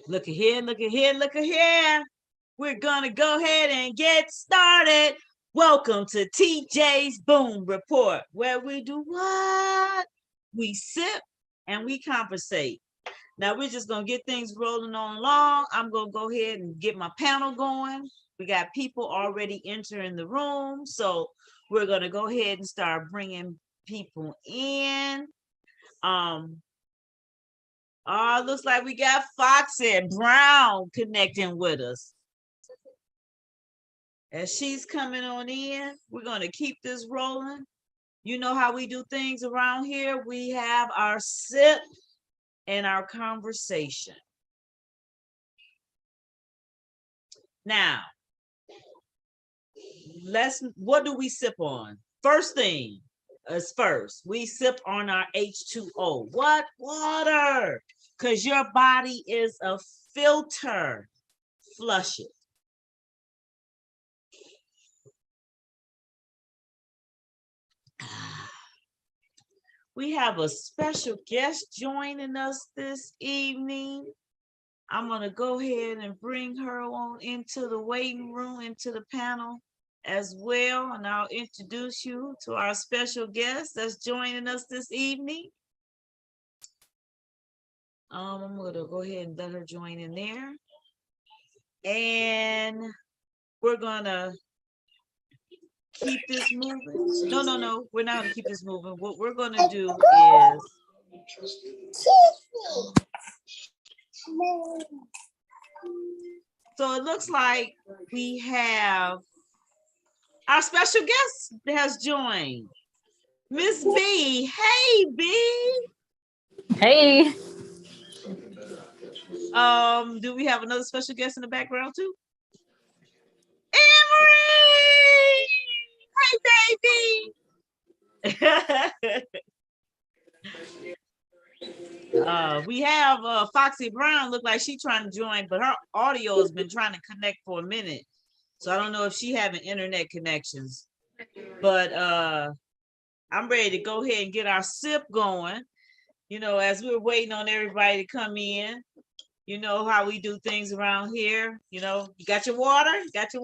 Look at here, look at here, look at here. We're gonna go ahead and get started. Welcome to TJ's Boom Report, where we do what? We sip and we conversate. Now we're just gonna get things rolling on along. I'm gonna go ahead and get my panel going. We got people already entering the room, so we're gonna go ahead and start bringing people in. Looks like we got Foxy Brown connecting with us. As she's coming on in, we're going to keep this rolling. You know how we do things around here. We have our sip and our conversation. Now, what do we sip on? First thing is first, we sip on our H2O. What? Water. Because your body is a filter. Flush it. We have a special guest joining us this evening. I'm going to go ahead and bring her on into the waiting room, into the panel as well. And I'll introduce you to our special guest that's joining us this evening. I'm going to go ahead and let her join in there. And we're going to keep this moving. No. We're not going to keep this moving. What we're going to do is... So it looks like we have our special guest has joined. Miss B. Hey, B. Hey. Do we have another special guest in the background too? Emery! Hey, baby. We have Foxy Brown. Look like she's trying to join, but her audio has been trying to connect for a minute. So I don't know if she having internet connections. But I'm ready to go ahead and get our sip going. You know, as we're waiting on everybody to come in. You know how we do things around here. You know, you got your water, you got to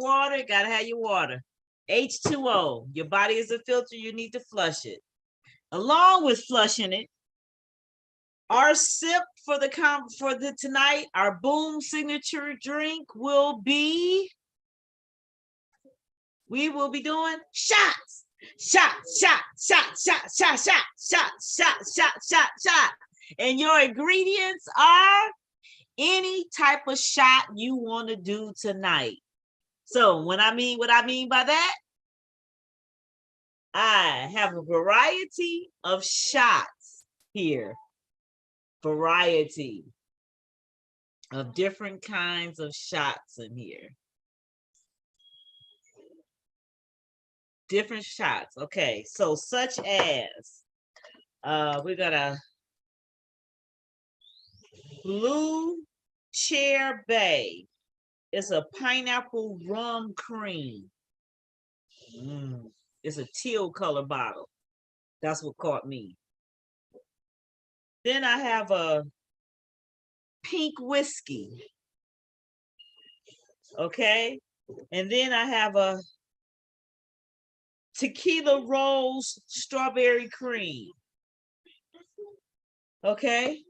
have your water. H2O, your body is a filter, you need to flush it. Along with flushing it, our sip for the tonight, our Boom signature drink will be, we will be doing shots. Shot. And your ingredients are any type of shot you want to do tonight. So what I mean by that, I have a variety of shots here. Variety of different kinds of shots in here. Different shots. Okay, so such as we got a Blue Chair Bay. It's a pineapple rum cream. It's a teal color bottle. That's what caught me. Then I have a pink whiskey. Okay. And then I have a tequila rose strawberry cream. Okay.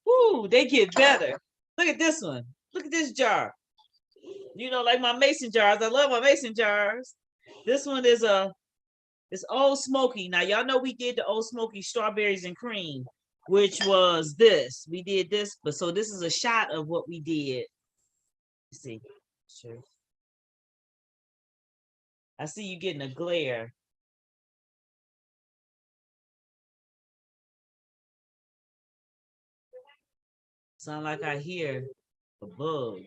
Woo, they get better. Look at this one. Look at this jar. You know, like my mason jars. I love my mason jars. This one is it's Old Smoky. Now, y'all know we did the Old Smoky strawberries and cream, which was this. We did this, but so this is a shot of what we did. Let's see. Sure. I see you getting a glare. Sound like I hear a bug.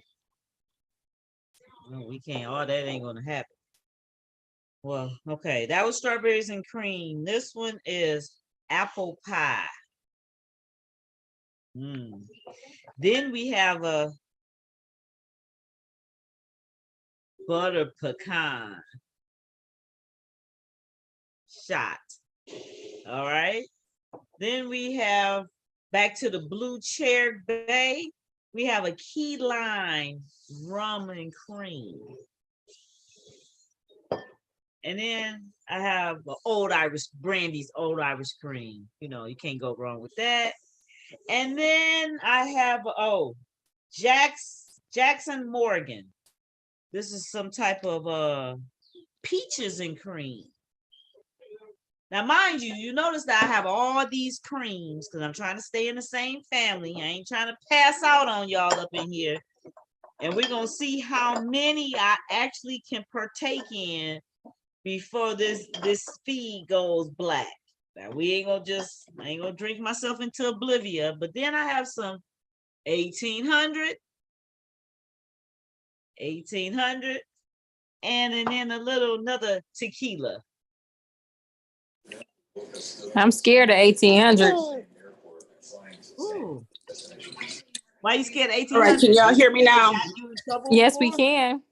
No, we can't. All that ain't gonna happen. Well, okay. That was strawberries and cream. This one is apple pie. Then we have a butter pecan shot. All right. Then we have back to the Blue Chair Bay. We have a Key Lime rum and cream. And then I have Old Irish Brandy's Old Irish Cream. You know, you can't go wrong with that. And then I have Jackson Morgan. This is some type of peaches and cream. Now, mind you, you notice that I have all these creams because I'm trying to stay in the same family. I ain't trying to pass out on y'all up in here. And we're going to see how many I actually can partake in before this feed goes black. Now, I ain't going to drink myself into oblivion. But then I have some 1800, and then another tequila. I'm scared of 1800. Ooh. Why you scared of 1800? All right, can y'all hear me now? Yes, we can.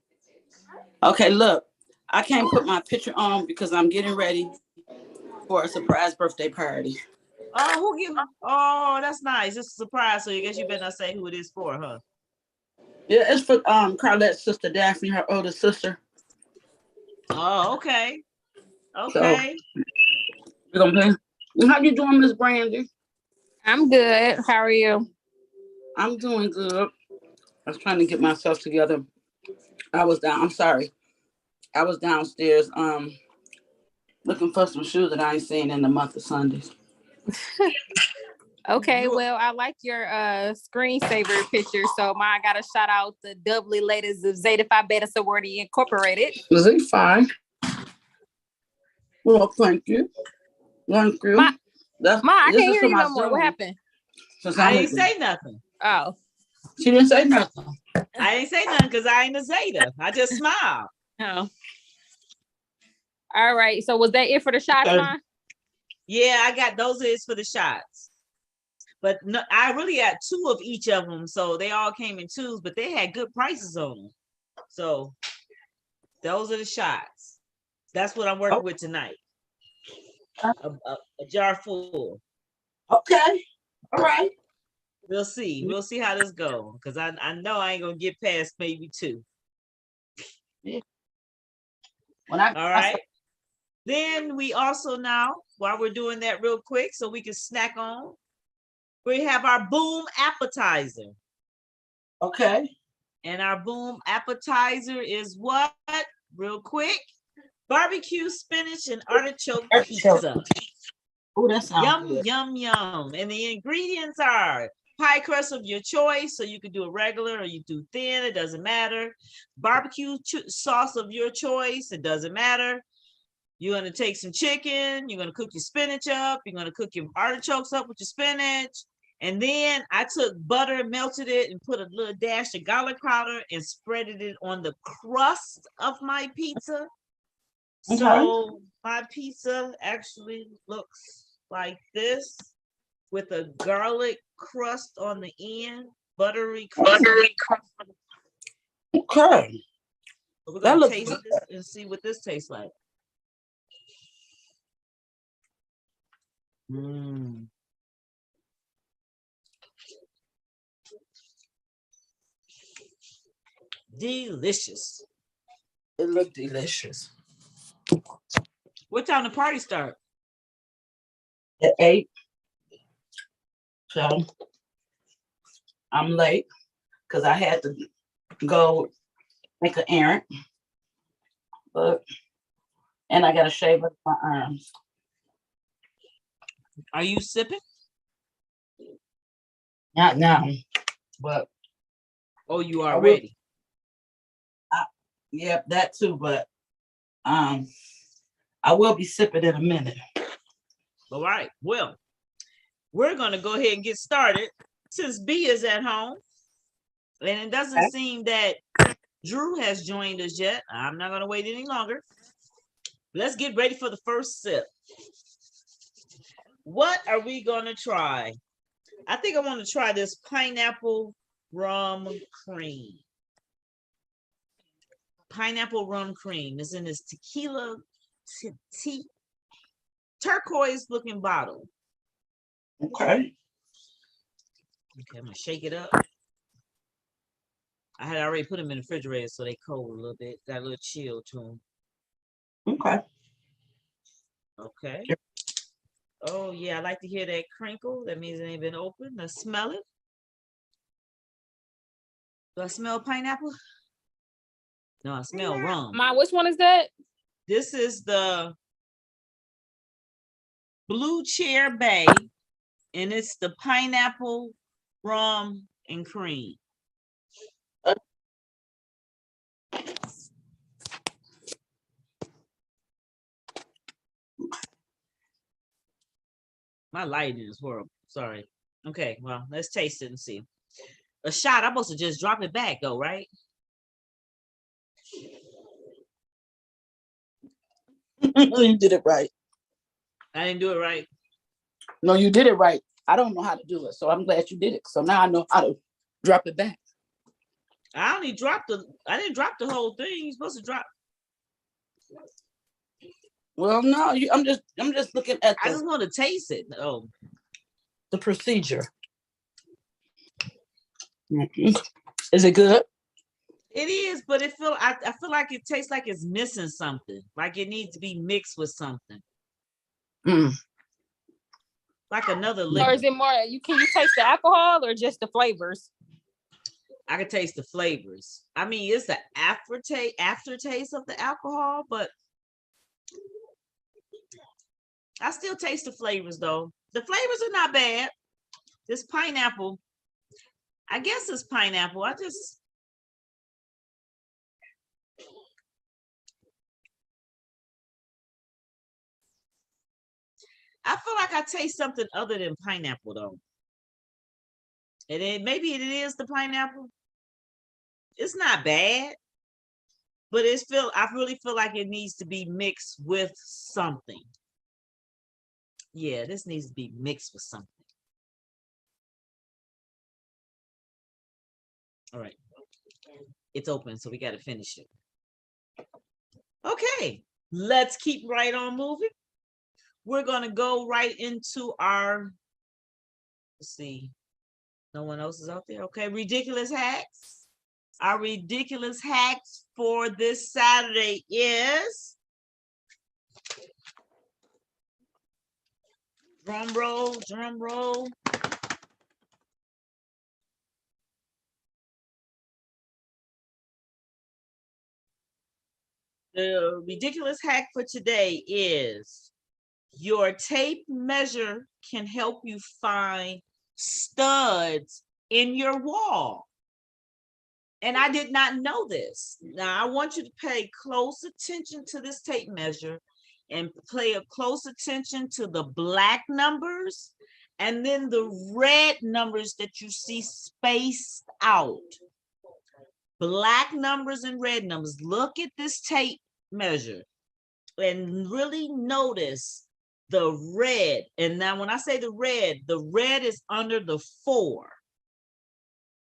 Okay, look, I can't put my picture on because I'm getting ready for a surprise birthday party. Oh, that's nice. It's a surprise, so I guess you better not say who it is for, huh? Yeah, it's for Carlette's sister Daphne, her older sister. Oh, okay. Okay. So, how you doing, Miss Brandy? I'm good. How are you? I'm doing good. I was trying to get myself together. I was downstairs looking for some shoes that I ain't seen in the month of Sundays. Okay, well, I like your screensaver picture. So I got to shout out the Dudley ladies of Zeta Phi Beta Sorority Incorporated. Is it fine? Well, thank you. Thank you. I can't hear you no more. What happened? I didn't say nothing. Oh. She didn't say nothing. I didn't say nothing because I ain't a Zeta. I just smiled. Oh. All right. So was that it for the shots, Ma? Yeah, I got those is for the shots. But no, I really had 2 of each of them. So they all came in 2s, but they had good prices on them. So those are the shots. That's what I'm working with tonight. A jar full. Okay. All right. We'll see. We'll see how this goes. Because I know I ain't going to get past maybe 2. Yeah. All right. Then we also now, while we're doing that real quick, so we can snack on, we have our boom appetizer. Okay. And our boom appetizer is what? Real quick. Barbecue spinach and artichoke pizza. Oh, that sounds good. Yum, yum. And the ingredients are pie crust of your choice. So you can do a regular or you do thin. It doesn't matter. Barbecue sauce of your choice. It doesn't matter. You're going to take some chicken. You're going to cook your spinach up. You're going to cook your artichokes up with your spinach. And then I took butter, melted it, and put a little dash of garlic powder and spreaded it on the crust of my pizza. Okay. So my pizza actually looks like this with a garlic crust on the end, buttery crust. Okay. So we're going to taste this and see what this tastes like. Delicious. It looked delicious. What time the party start? At 8. So I'm late because I had to go make an errand. And I got to shave up my arms. Are you sipping? Not now, but. Oh, you are ready. Yeah, that too, but I will be sipping in a minute. All right. Well, we're going to go ahead and get started since B is at home. And it doesn't seem that Drew has joined us yet. I'm not going to wait any longer. Let's get ready for the first sip. What are we going to try? I think I want to try this pineapple rum cream. Pineapple rum cream is in this tequila turquoise looking bottle. Okay. Okay, I'm gonna shake it up. I had already put them in the refrigerator, so they cold a little bit. Got a little chill to them. Okay. Okay. Oh yeah, I like to hear that crinkle. That means it ain't been opened. Let's smell it. Do I smell pineapple? No, I smell rum. Ma, which one is that? This is the Blue Chair Bay, and it's the pineapple, rum, and cream. My lighting is horrible. Sorry. Okay, well, let's taste it and see. A shot. I'm supposed to just drop it back though, right? You did it right. I didn't do it right. No, you did it right. I don't know how to do it, so I'm glad you did it. So now I know how to drop it back. I didn't drop the whole thing. You're supposed to drop. Well, no, I'm just looking at I just want to taste it. Oh, the procedure. Is it good? it is, but I feel like it tastes like it's missing something. Like it needs to be mixed with something. Like another liquor. Or is it more, can you taste the alcohol or just the flavors? I can taste the flavors. I mean, it's the aftertaste of the alcohol, but I still taste the flavors though. The flavors are not bad. This pineapple, I guess it's pineapple. I feel like I taste something other than pineapple though. And then maybe it is the pineapple. It's not bad, but I really feel like it needs to be mixed with something. Yeah, this needs to be mixed with something. All right. It's open, so we got to finish it. Okay, let's keep right on moving. We're going to go right into our, let's see. No one else is out there. Okay, ridiculous hacks. Our ridiculous hacks for this Saturday is, drum roll, drum roll. The ridiculous hack for today is your tape measure can help you find studs in your wall. And I did not know this. Now I want you to pay close attention to this tape measure and pay a close attention to the black numbers and then the red numbers that you see spaced out. Black numbers and red numbers. Look at this tape measure and really notice the red. And now when I say the red is under the 4.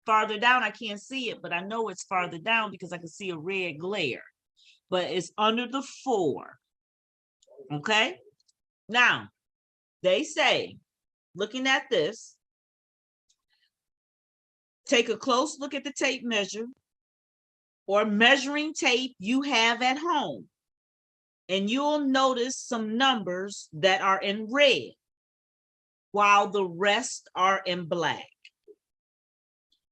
Farther down, I can't see it, but I know it's farther down because I can see a red glare. But it's under the 4. Okay? Now, they say, looking at this, take a close look at the tape measure or measuring tape you have at home. And you'll notice some numbers that are in red while the rest are in black.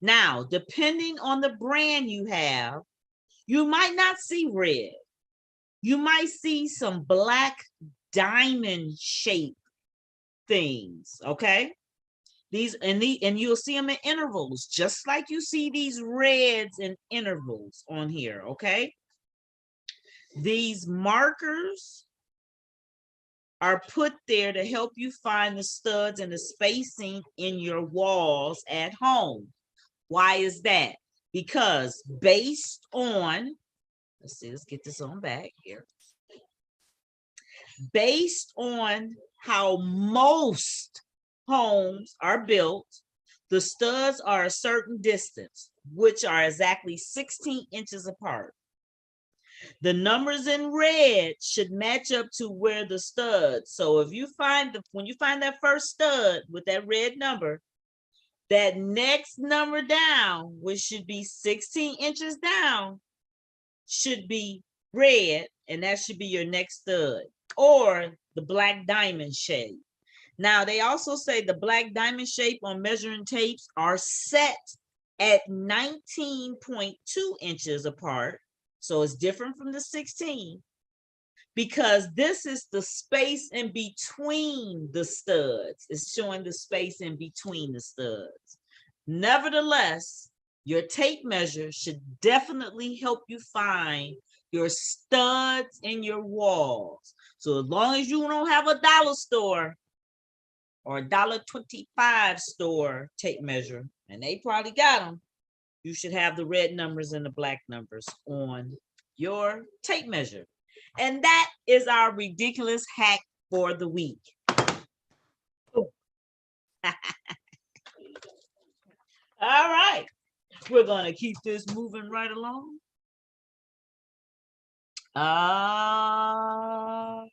Now, depending on the brand you have, you might not see red. You might see some black diamond shaped things, okay? And you'll see them in intervals, just like you see these reds in intervals on here, okay? These markers are put there to help you find the studs and the spacing in your walls at home. Why is that? Because based on, let's get this on back here. Based on how most homes are built, the studs are a certain distance, which are exactly 16 inches apart. The numbers in red should match up to where the studs. So if you find when you find that first stud with that red number, that next number down, which should be 16 inches down, should be red, and that should be your next stud, or the black diamond shape. Now, they also say the black diamond shape on measuring tapes are set at 19.2 inches apart. So it's different from the 16, because this is the space in between the studs. It's showing the space in between the studs. Nevertheless, your tape measure should definitely help you find your studs in your walls. So as long as you don't have a dollar store or a $1.25 store tape measure, and they probably got them, you should have the red numbers and the black numbers on your tape measure. And that is our ridiculous hack for the week. All right, we're gonna keep this moving right along. Hot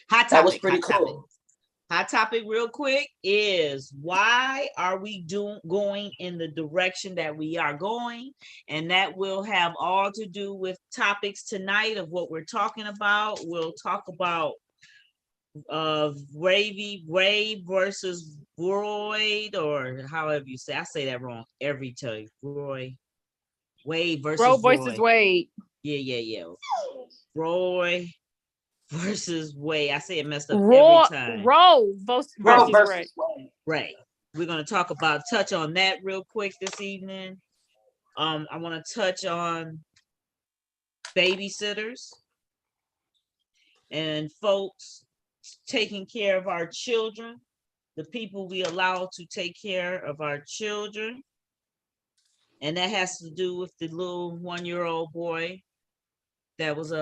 topic. That was pretty cool. Hot topic real quick is, why are we going in the direction that we are going? And that will have all to do with topics tonight of what we're talking about. We'll talk about Ray versus Royd, or however you say. I say that wrong every time. Wade versus Roe versus Wade. Yeah. Roy versus Wade. I say it messed up every time. Roe versus Ray. Right. We're gonna touch on that real quick this evening. I want to touch on babysitters and folks taking care of our children, the people we allow to take care of our children. And that has to do with the little 1-year-old boy that was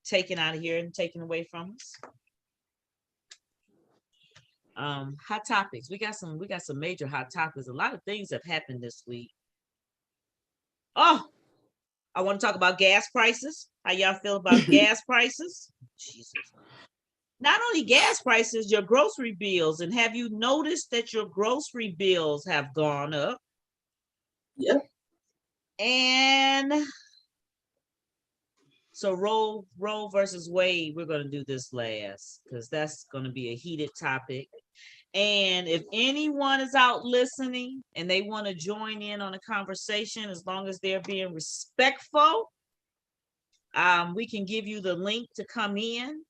taken out of here and taken away from us. Hot topics. We got some major hot topics. A lot of things have happened this week. Oh, I want to talk about gas prices. How y'all feel about gas prices? Jesus. Not only gas prices, your grocery bills. And have you noticed that your grocery bills have gone up? Yeah. And so Roe versus Wade, we're going to do this last, because that's going to be a heated topic. And if anyone is out listening and they want to join in on a conversation, as long as they're being respectful, we can give you the link to come in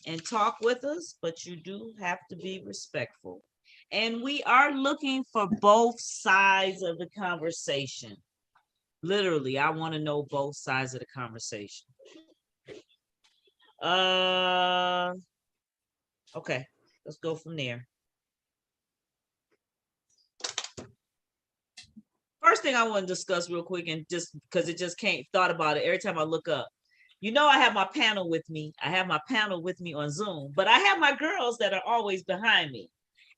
and talk with us, but you do have to be respectful. And we are looking for both sides of the conversation. Literally, I want to know both sides of the conversation. Okay, let's go from there. First thing I want to discuss real quick, and just because it just can't thought about it every time I look up. You know, I have my panel with me. I have my panel with me on Zoom, but I have my girls that are always behind me.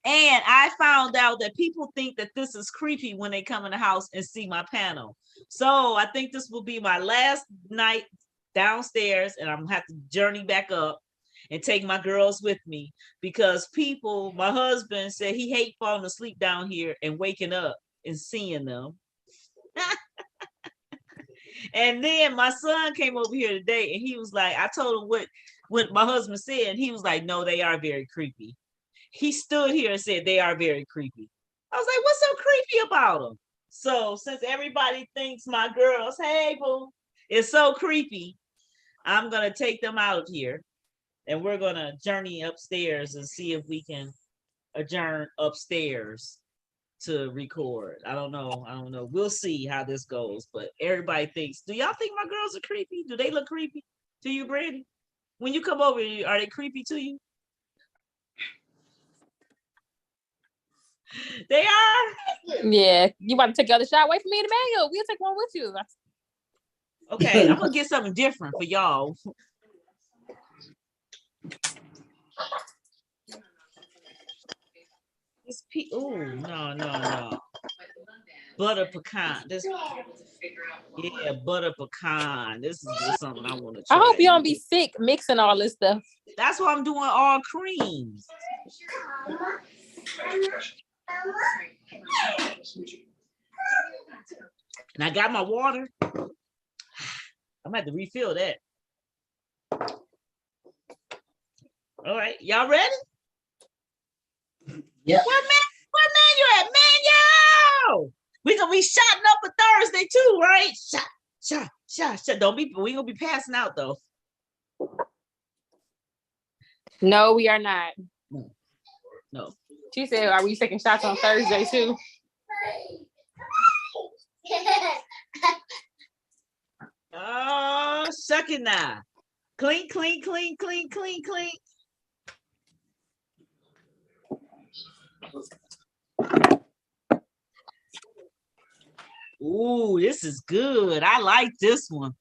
And I found out that people think that this is creepy when they come in the house and see my panel. So I think this will be my last night downstairs, and I'm gonna have to journey back up and take my girls with me, because my husband said he hates falling asleep down here and waking up and seeing them. And then my son came over here today, and he was like, I told him what my husband said, and he was like, no, they are very creepy. He stood here and said they are very creepy. I was like, what's so creepy about them? So since everybody thinks my girls, hey boo, it's so creepy, I'm gonna take them out here, and we're gonna journey upstairs and see if we can adjourn upstairs to record. I don't know. We'll see how this goes, but everybody thinks, do y'all think my girls are creepy? Do they look creepy to you, Brandy? When you come over, are they creepy to you? They are? Yeah. You want to take the other shot away from me in the manual? We'll take one with you. Okay, I'm gonna get something different for y'all. This no. Butter pecan. Butter pecan. This is just something I want to try. I hope you don't be sick mixing all this stuff. That's why I'm doing all creams. And I got my water. I'm gonna have to refill that. All right, y'all ready? Yeah. Where man you at? Man, yo! We gonna be shotting up a Thursday too, right? Shot. Don't be, we gonna be passing out though. No, we are not. No. She said, are we taking shots on Thursday too? Oh, suck it now. Clean. Ooh, this is good. I like this one.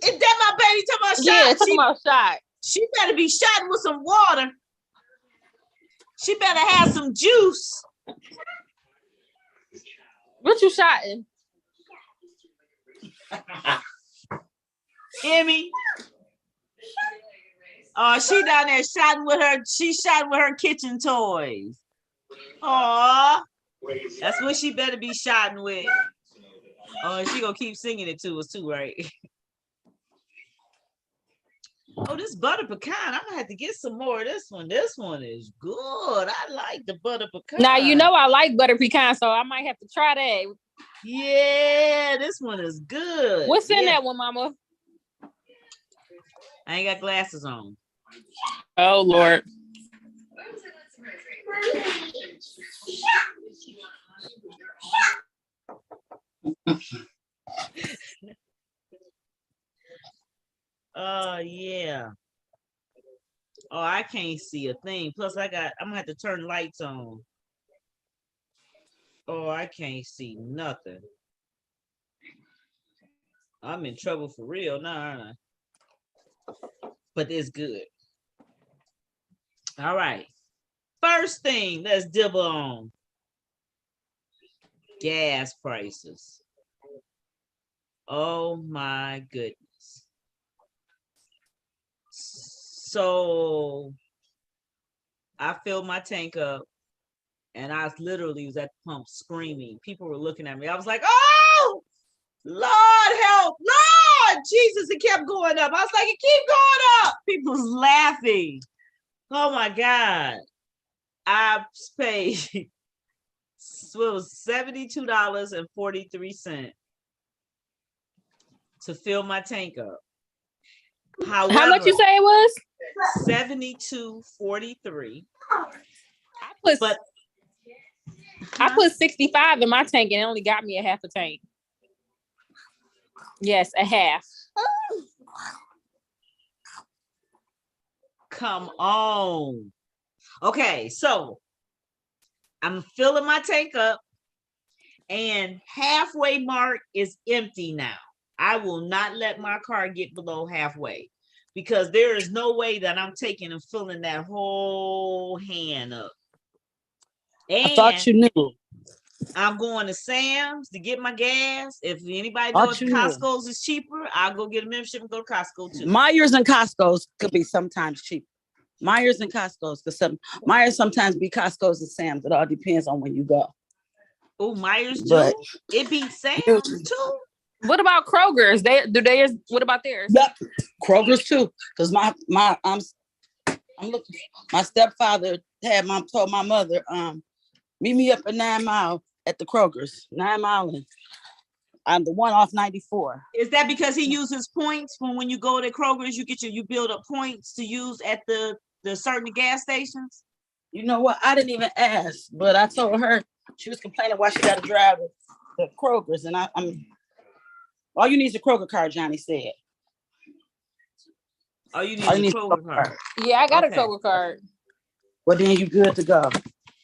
Is that my baby talking about shot? Yeah, talking about shot. She better be shotting with some water. She better have some juice. What you shotting? Emmy. Oh, she down there shotting with her. She shot with her kitchen toys. Aw, that's what she better be shotting with. Oh, and she gonna keep singing it to us too, right? Oh, this butter pecan. I'm gonna have to get some more of this one. This one is good. I like the butter pecan. Now you know I like butter pecan, so I might have to try that. Yeah, this one is good. What's in that one, Mama? I ain't got glasses on. Oh Lord. Yeah. Oh, I can't see a thing. Plus, I'm gonna have to turn lights on. Oh, I can't see nothing. I'm in trouble for real now, aren't I? But it's good. All right. First thing, let's dibble on gas prices. Oh my goodness. So I filled my tank up and I literally was at the pump screaming. People were looking at me. I was like, oh, Lord help, Lord Jesus, it kept going up. I was like, it keep going up. People was laughing. Oh my God. I paid, it was $72.43 to fill my tank up. However, how much you say it was? $72.43. I put 65 in my tank and it only got me a half a tank. Yes, a half. Come on. Okay, so I'm filling my tank up and halfway mark is empty now. I will not let my car get below halfway because there is no way that I'm taking and filling that whole hand up. And I thought you knew. I'm going to Sam's to get my gas. If anybody knows Costco's is cheaper, I'll go get a membership and go to Costco too. Myers and Costco's could be sometimes cheaper. Myers and Costco's, because Myers sometimes be Costco's and Sam's. It all depends on when you go. Oh, Myers too? But it beats Sam's too? What about Kroger's? What about theirs? Yep, Kroger's too. Because I'm looking. My stepfather told my mother, meet me up at 9 Mile at the Kroger's, 9 Mile, and I'm the one off 94. Is that because he uses points when you go to Kroger's, you build up points to use at the certain gas stations? You know what? I didn't even ask, but I told her she was complaining why she got to drive the Kroger's, and I'm. All you need is a Kroger card, Johnny said. All you need is a Kroger card. Yeah, I got a Kroger card. Well, then you good to go.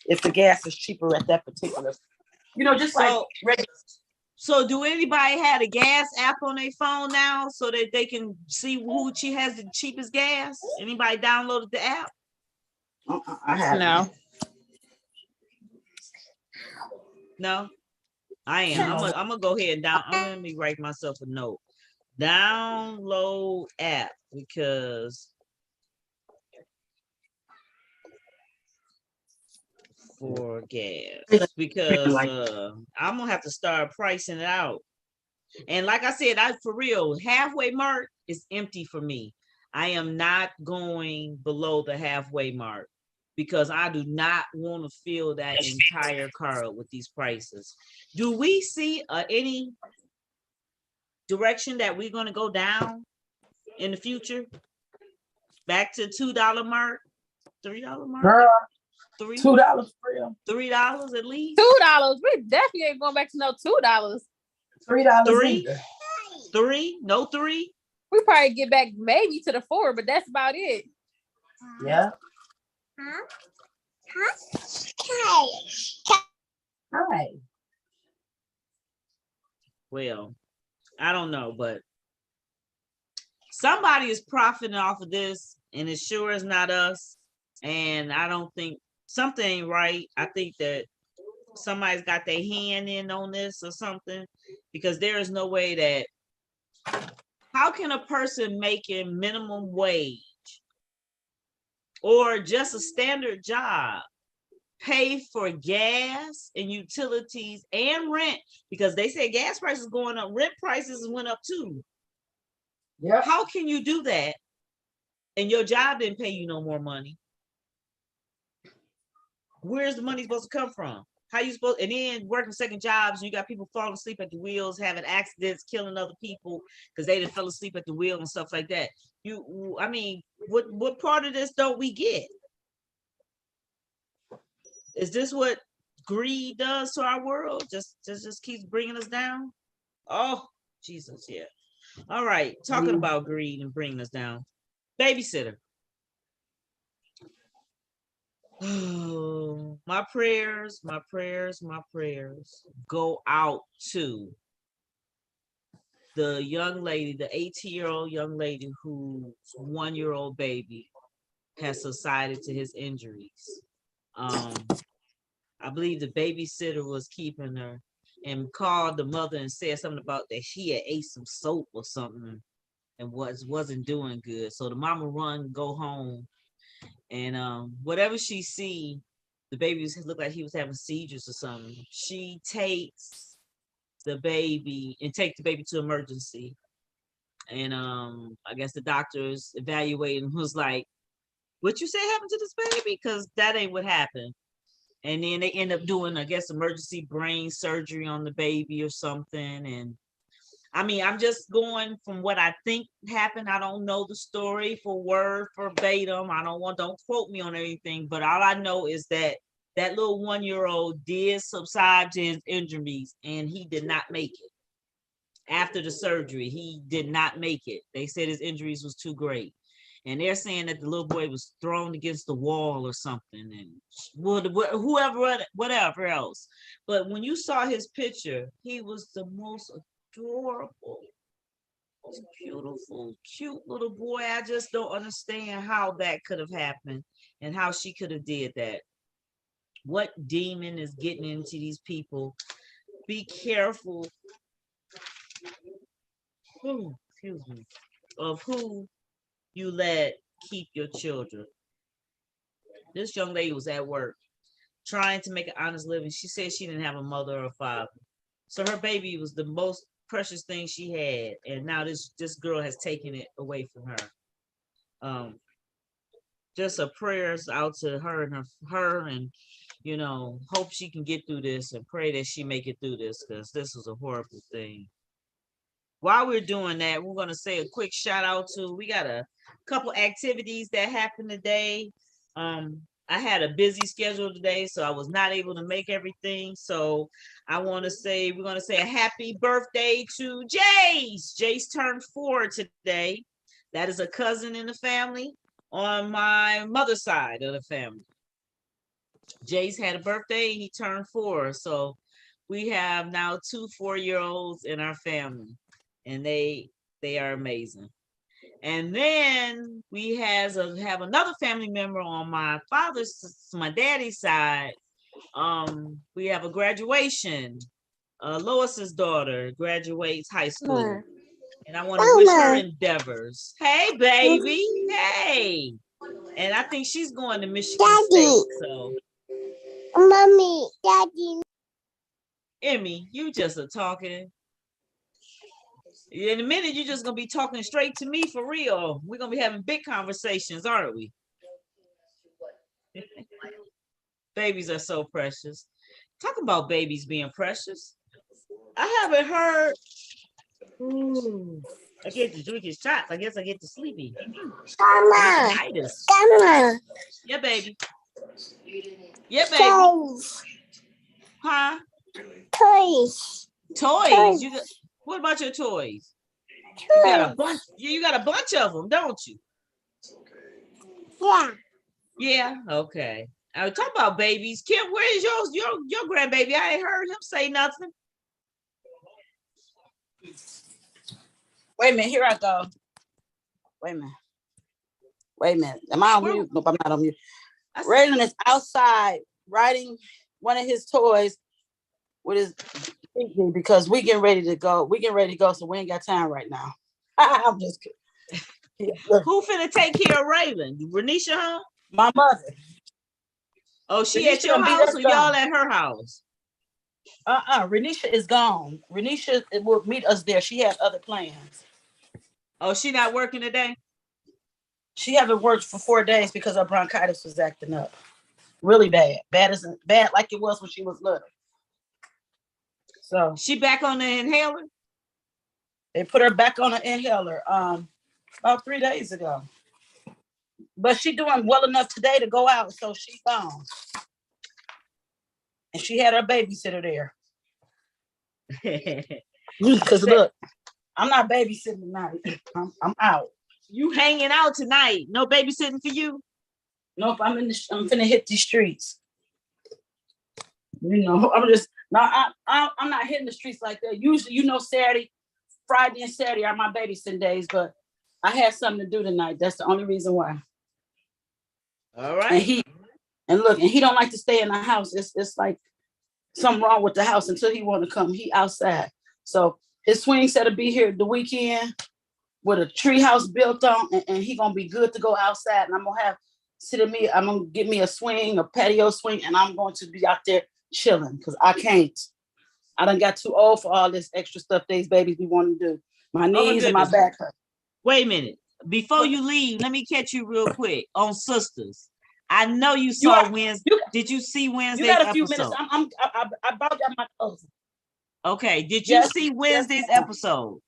If the gas is cheaper at that particular, just like regular. So do anybody have a gas app on their phone now so that they can see who has the cheapest gas? Anybody downloaded the app? I haven't. No, I am. I'm gonna go ahead and let me write myself a note. Download app because for gas because I'm gonna have to start pricing it out. And like I said, for real, halfway mark is empty for me. I am not going below the halfway mark because I do not want to fill that entire car with these prices. Do we see any direction that we're going to go down in the future? Back to $2 mark, $3 mark? Girl, $3 $2 for real. $3 at least. $2. We definitely ain't going back to no $2. $3 Three? either. 3? No 3? We probably get back maybe to the 4, but that's about it. Yeah. Hi. Well, I don't know, but somebody is profiting off of this, and it sure is not us. And I don't think something ain't right. I think that somebody's got their hand in on this or something, because there is no way that, how can a person making minimum wage or just a standard job pay for gas and utilities and rent? Because they say gas prices going up, rent prices went up too. Yeah. How can you do that and your job didn't pay you no more money? Where's the money supposed to come from? How you supposed, and then working second jobs, you got people falling asleep at the wheels, having accidents, killing other people because they didn't fell asleep at the wheel and stuff like that. I mean, what part of this don't we get? Is this what greed does to our world? Just keeps bringing us down? Oh, Jesus, yeah. All right, talking about greed and bringing us down. Babysitter. Oh, my prayers go out to the young lady, the 18-year-old young lady whose 1-year-old baby has subsided to his injuries. I believe the babysitter was keeping her and called the mother and said something about that she had ate some soap or something and wasn't doing good. So the mama go home, and whatever she see, the baby looked like he was having seizures or something. She takes the baby to emergency. And I guess the doctors evaluating was like, what you say happened to this baby? Because that ain't what happened. And then they end up doing, I guess, emergency brain surgery on the baby or something. And I mean, I'm just going from what I think happened. I don't know the story for word verbatim. Don't quote me on anything, but all I know is that little 1-year-old did subside to his injuries and he did not make it. After the surgery, he did not make it. They said his injuries was too great. And they're saying that the little boy was thrown against the wall or something, and whatever else. But when you saw his picture, he was the most adorable, most beautiful, cute little boy. I just don't understand how that could have happened and how she could have did that. What demon is getting into these people? Be careful. Excuse me. Of who you let keep your children. This young lady was at work trying to make an honest living. She said she didn't have a mother or a father. So her baby was the most precious thing she had. And now this girl has taken it away from her. Just a prayers out to her and hope she can get through this and pray that she make it through this, because this is a horrible thing. While we're doing that, we're going to say a quick shout out to, we got a couple activities that happened today. I had a busy schedule today, so I was not able to make everything. So we're going to say a happy birthday to Jace. Jace turned 4 today. That is a cousin in the family on my mother's side of the family. Jace had a birthday. He turned 4. So we have now 2 4-year-olds in our family. And they are amazing. And then we have another family member on my daddy's side. We have a graduation. Lois's daughter graduates high school. And I want to wish her endeavors. Hey, baby. Hey. And I think she's going to Michigan State. So Mommy, Daddy. Emmy, you just a talking. In a minute, you're just gonna be talking straight to me for real. We're gonna be having big conversations, aren't we? Babies are so precious. Talking about babies being precious. I haven't heard. Ooh, I get to drink his shots. I guess I get to sleepy. Mama, Titus. Mama. Yeah, baby. Yeah, baby. Toys. Huh? Toys. Toys. You got. What about your toys? You got a bunch. You got a bunch of them, don't you? Yeah. Yeah. Okay. I was talking about babies. Kim, where is your grandbaby? I ain't heard him say nothing. Wait a minute, here I go. Wait a minute. Wait a minute. Am I on Where- mute? Nope, I'm not on mute. I said- Raylan is outside riding one of his toys with his thinking because we getting ready to go. We getting ready to go, so we ain't got time right now. I'm just kidding. Who finna take care of Raylan? Renisha home? My mother. Oh, she Renisha at your done beat house us or y'all down. at her house? Renisha is gone. Renisha will meet us there. She had other plans. Oh, she not working today? She haven't worked for 4 days because her bronchitis was acting up. Really bad. Bad like it was when she was little. So She back on the inhaler? they put her back on an inhaler about 3 days ago. But she doing well enough today to go out, so she's gone. And she had her babysitter there. Because look, I'm not babysitting tonight. I'm out. You hanging out tonight? No babysitting for you? Nope, I'm finna hit these streets. You know, I'm not hitting the streets like that. Usually, Friday and Saturday are my babysitting days, but I had something to do tonight. That's the only reason why. All And right. he don't like to stay in the house. It's like something wrong with the house until he want to come. He outside. So his swing set to be here the weekend with a tree house built on, and he gonna be good to go outside. And I'm gonna get me a swing, a patio swing, and I'm going to be out there chilling because I can't. I done got too old for all this extra stuff these babies be wanting to do. My knees and my goodness. back hurt. Wait a minute. Before you leave, let me catch you real quick on Sisters. I know you saw Wednesday. Did you see Wednesday's You got a few episode? minutes. I about got my clothes. Okay. Did you Yes, see Wednesday's ma'am. episode?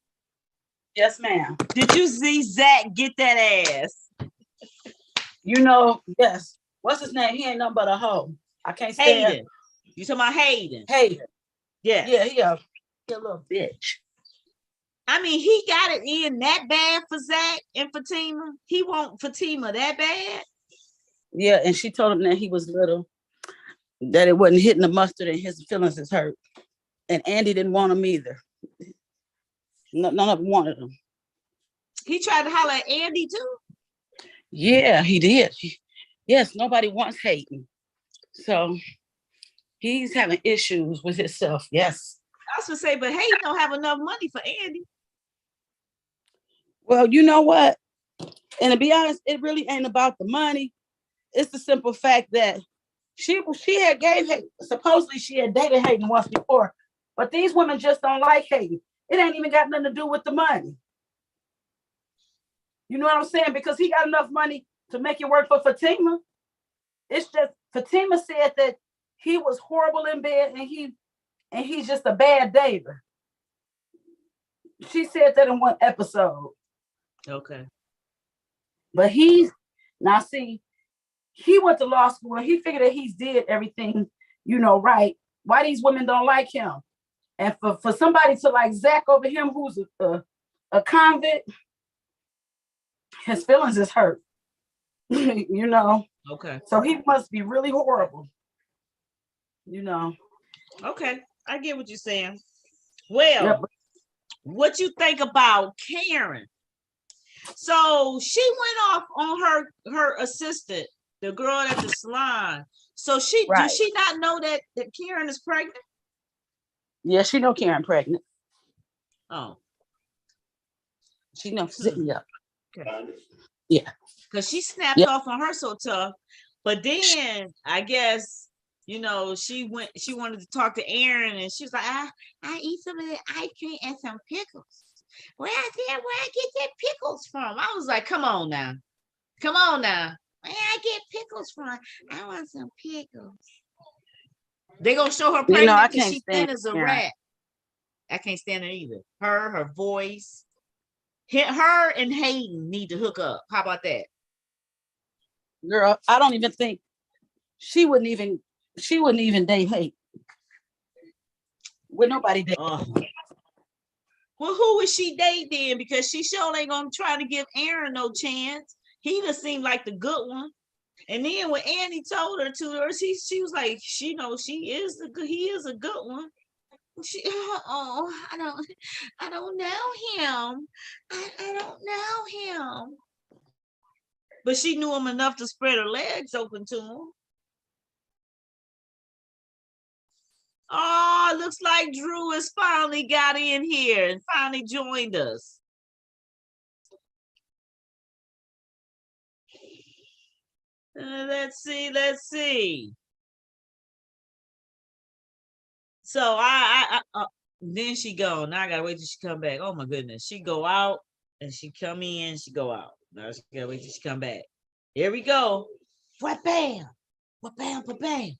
Yes, ma'am. Did you see Zach get that ass? You know, yes. What's his name? He ain't nothing but a hoe. I can't stand Hayden. You talking about Hayden? Hayden. Yeah. Yeah, he a little bitch. I mean, he got it in that bad for Zach and Fatima. He want Fatima that bad? Yeah, and she told him that he was little, that it wasn't hitting the mustard and his feelings is hurt. And Andy didn't want him either. None of them wanted him. He tried to holler at Andy too? Yeah, he did. Yes, nobody wants Hayden. So he's having issues with himself. Yes. I was gonna say, but Hayden don't have enough money for Andy. Well, you know what? And to be honest, it really ain't about the money. It's the simple fact that she had supposedly she had dated Hayden once before, but these women just don't like Hayden. It ain't even got nothing to do with the money. You know what I'm saying? Because he got enough money to make it work for Fatima. It's just Fatima said that he was horrible in bed and he's just a bad dater. She said that in one episode. Okay. But he went to law school and he figured that he's did everything, right. Why these women don't like him? And for somebody to like Zach over him, who's a convict, his feelings is hurt. Okay. So he must be really horrible. Okay. I get what you're saying. Well, Yep. what you think about Karen? So she went off on her assistant, the girl at the salon. So Right. does she not know that Karen is pregnant? Yeah, she know Karen pregnant. Oh, She knows sitting up. because she snapped Yep. off on her so tough. But then I guess she wanted to talk to Aaron, and she was like, I eat some of the ice cream and some pickles. Where I get that pickles from? I was like, come on now. Where I get pickles from? I want some pickles. They gonna show her pregnant I because can't she's thin stand as a Aaron. rat. I can't stand her either. Her voice. Her and Hayden need to hook up. How about that? Girl, I don't even think she wouldn't even date Hayden. Would nobody date? Well, who would she date then? Because she sure ain't gonna try to give Aaron no chance. He just seemed like the good one. And then when Annie told her to her, she was like, he is a good one. I don't know him. I don't know him. But she knew him enough to spread her legs open to him. Oh, looks like Drew has finally got in here and finally joined us. Let's see. So then she go. Now I gotta wait till she come back. Oh my goodness. She go out and she come in, she go out. Now she gotta wait till she come back. Here we go. What bam? What bam? What bam?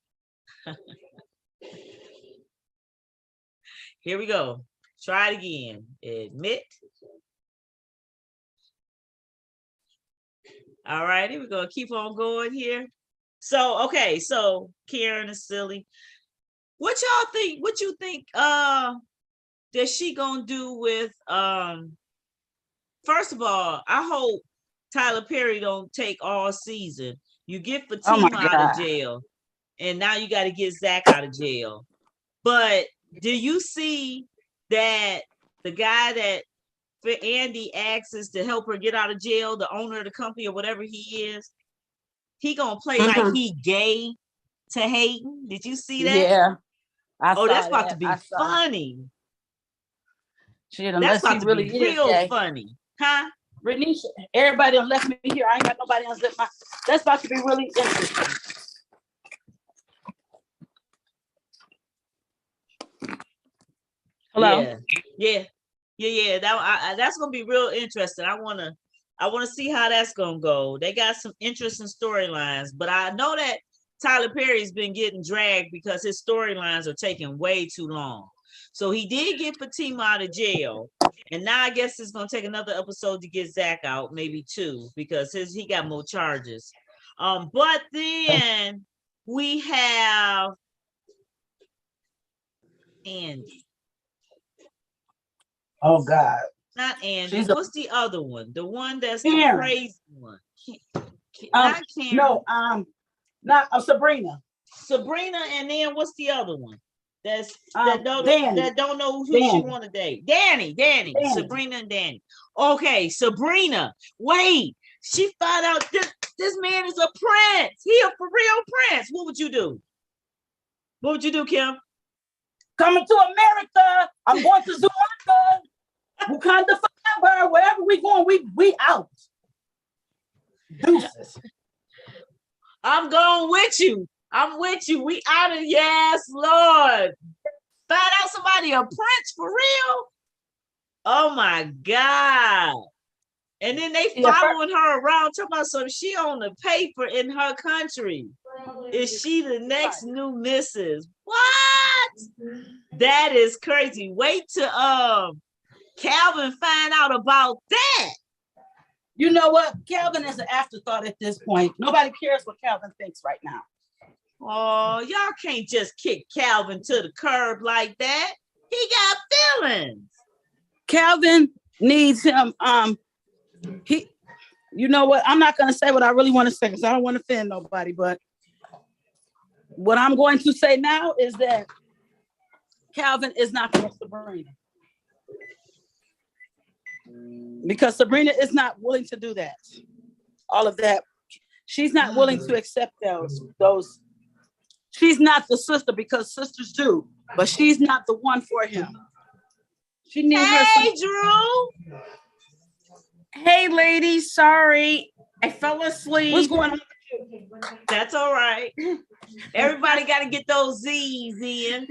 Here we go. Try it again. Admit. All righty, we're gonna keep on going here. So okay, so Karen is silly. What y'all think? What you think? That she gonna do with? First of all, I hope Tyler Perry don't take all season. You get Fatima out of jail, and now you got to get Zach out of jail. But do you see that the guy that Andy asks to help her get out of jail, the owner of the company or whatever he is, he gonna play like he gay to Hayden? Did you see that? Yeah. That's about to be funny. Shit, That's about to be real funny, huh? Renisha, everybody done left me here. I ain't got nobody else left my. That's about to be really interesting. Hello. Yeah. That's gonna be real interesting. I wanna see how that's gonna go. They got some interesting storylines, but I know that Tyler Perry's been getting dragged because his storylines are taking way too long. So he did get Fatima out of jail, and now I guess it's gonna take another episode to get Zach out, maybe 2, because he got more charges. But then we have Andy. Oh God. Not Andy. What's the other one? The one that's the Karen. crazy one. Not Karen. No, not Sabrina. Sabrina, and then what's the other one? That don't know who she want to date. Danny. Sabrina and Danny. Okay, Sabrina. Wait, she found out this man is a prince. He a for real prince. What would you do? What would you do, Kim? Coming to America. I'm going to Zoologica. Wakanda forever. Wherever we going, we out. Deuces. I'm going with you. I'm with you. We out of yes, Lord. Find out somebody a prince for real. Oh my God. And then they following her around talking about so she on the paper in her country. Is she the next new missus? What? That is crazy. Wait till Calvin find out about that. You know what? Calvin is an afterthought at this point. Nobody cares what Calvin thinks right now. Oh, y'all can't just kick Calvin to the curb like that. He got feelings. Calvin needs him. You know what? I'm not going to say what I really want to say because I don't want to offend nobody. But what I'm going to say now is that Calvin is not for Sabrina. Because Sabrina is not willing to do that. All of that. She's not willing to accept those. She's not the sister because sisters do, but she's not the one for him. She needs Hey, Drew. Hey, ladies. Sorry, I fell asleep. What's going on? That's all right. Everybody got to get those Z's in.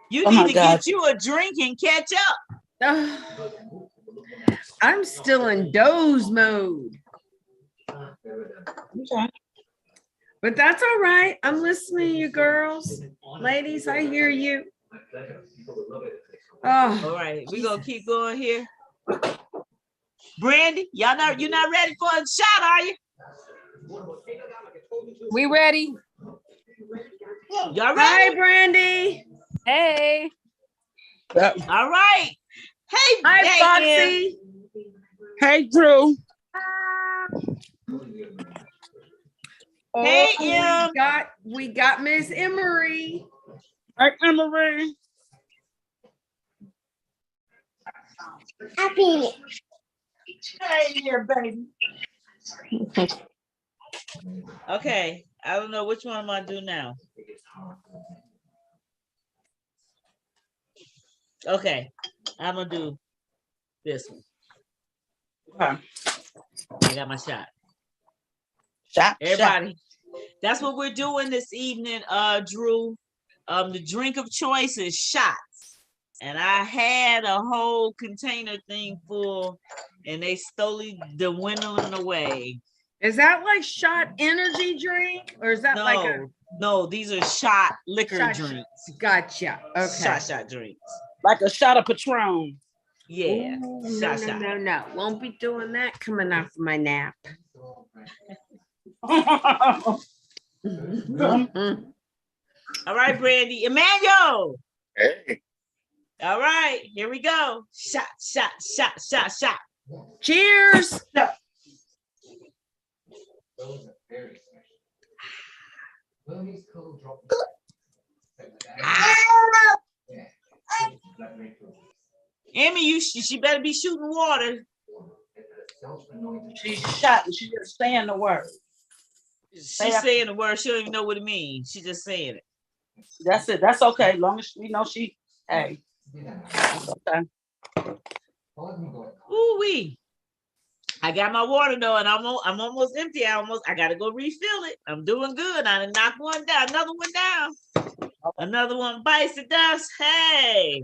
You Oh need my to God. get you a drink and catch up. I'm still in doze mode, Okay. but that's all right. I'm listening to you girls. Ladies, I hear you. All Oh, right, we're gonna keep going here. Brandy, you're not ready for a shot, are you? We ready? Y'all hi, ready? Brandy. Hey. Yep. All right. Hey, Hi, hey, Foxy. Hey, Drew. Hey, Oh, we got Miss Emery. Hey, Emery. Happy. Hey, there, baby. Okay, I don't know which one I'm gonna do now. Okay, I'm gonna do this one. Okay. I got my shot. Shot. Everybody, that's what we're doing this evening, Drew. The drink of choice is shots. And I had a whole container thing full, and they slowly dwindling away. Is that like shot energy drink, or is that like a No, these are shot liquor Shot- drinks. gotcha? Okay. Shot drinks. Like a shot of Patron. Yeah. Ooh, shot. no. Won't be doing that coming off my nap. Mhm. All right, Brandy. Emmanuel. Hey, All right, here we go. Shot. Cheers. Emmy, she better be shooting water. She's shot and she just saying the word. She's saying the word. She don't even know what it means. She's just saying it. That's it. That's okay. As long as we know she, hey. That's okay. Ooh wee. I got my water though, and I'm almost empty. I gotta go refill it. I'm doing good. I done knocked one down, another one down. Another one bites the dust. Hey,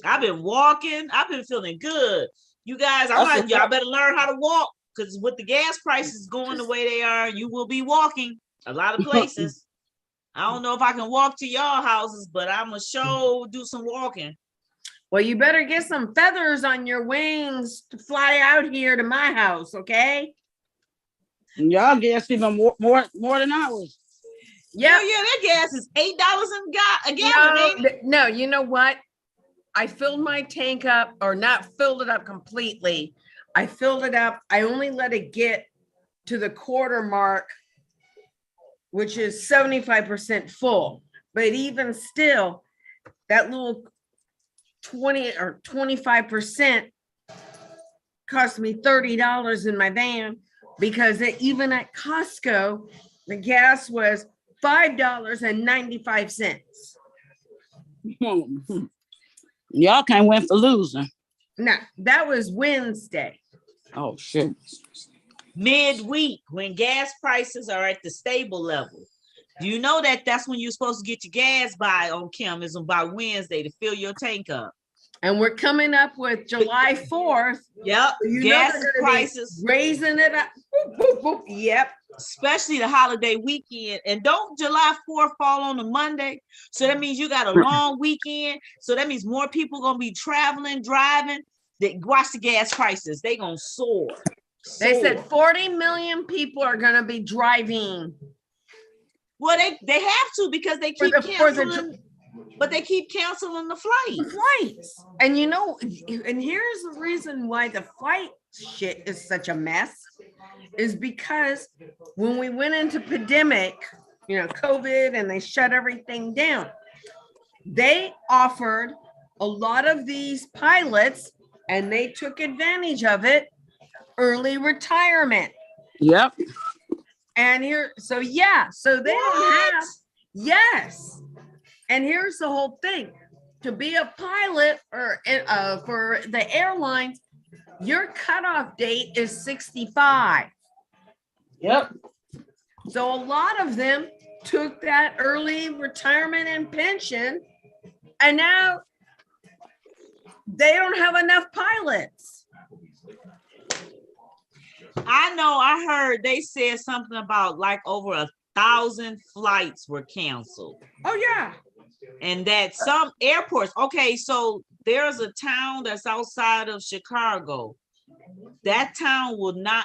I've been walking. I've been feeling good. You guys, y'all better learn how to walk, because with the gas prices going the way they are, you will be walking a lot of places. I don't know if I can walk to y'all houses, but I'm gonna sure do some walking. Well, you better get some feathers on your wings to fly out here to my house, okay? Y'all gas even more than ours. Yeah, that gas is $8 a gallon. Ain't it? No, you know what? I filled my tank up, or not filled it up completely. I filled it up. I only let it get to the quarter mark, which is 75% full. But even still, that little 20 or 25% cost me $30 in my van, because even at Costco, the gas was $5.95. Y'all can't win for losing. No, that was Wednesday. Oh shit. Midweek, when gas prices are at the stable level. Do you know that that's when you're supposed to get your gas by on Kim, is by Wednesday to fill your tank up? And we're coming up with July 4th. Yep. You gas know they're gonna prices be raising it up. Boop, boop, boop. Yep. Especially the holiday weekend. And don't July 4th fall on a Monday? So that means you got a long weekend. So that means more people gonna be traveling, driving. Watch the gas prices. They gonna soar. They said 40 million people are gonna be driving. Well, they have to, because they keep canceling. But they keep canceling the flights. And you know, and here's the reason why the flight shit is such a mess, is because when we went into pandemic, COVID, and they shut everything down, they offered a lot of these pilots, and they took advantage of it, early retirement. Yep. And so they don't have, yes. And here's the whole thing. To be a pilot or for the airlines, your cutoff date is 65. Yep. So a lot of them took that early retirement and pension, and now they don't have enough pilots. I know, I heard they said something about like over 1,000 flights were canceled. Oh, yeah. And that some airports, okay, so there's a town that's outside of Chicago. That town will not,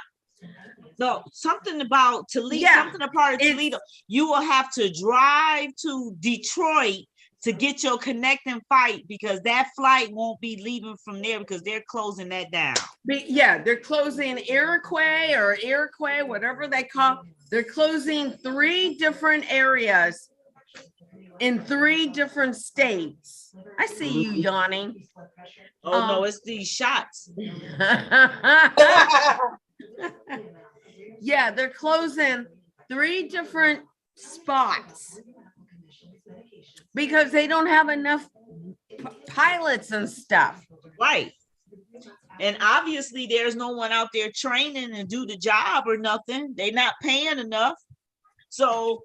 no, something about Toledo, Yeah, something about it's- Toledo. You will have to drive to Detroit to get your connecting flight because that flight won't be leaving from there because they're closing that down. Yeah, they're closing Iroquois, whatever they call. They're closing 3 different areas in 3 different states. I see you yawning. Oh no, it's these shots. Yeah, they're closing 3 different spots because they don't have enough pilots and stuff. Right. And obviously there's no one out there training and do the job or nothing. They're not paying enough. So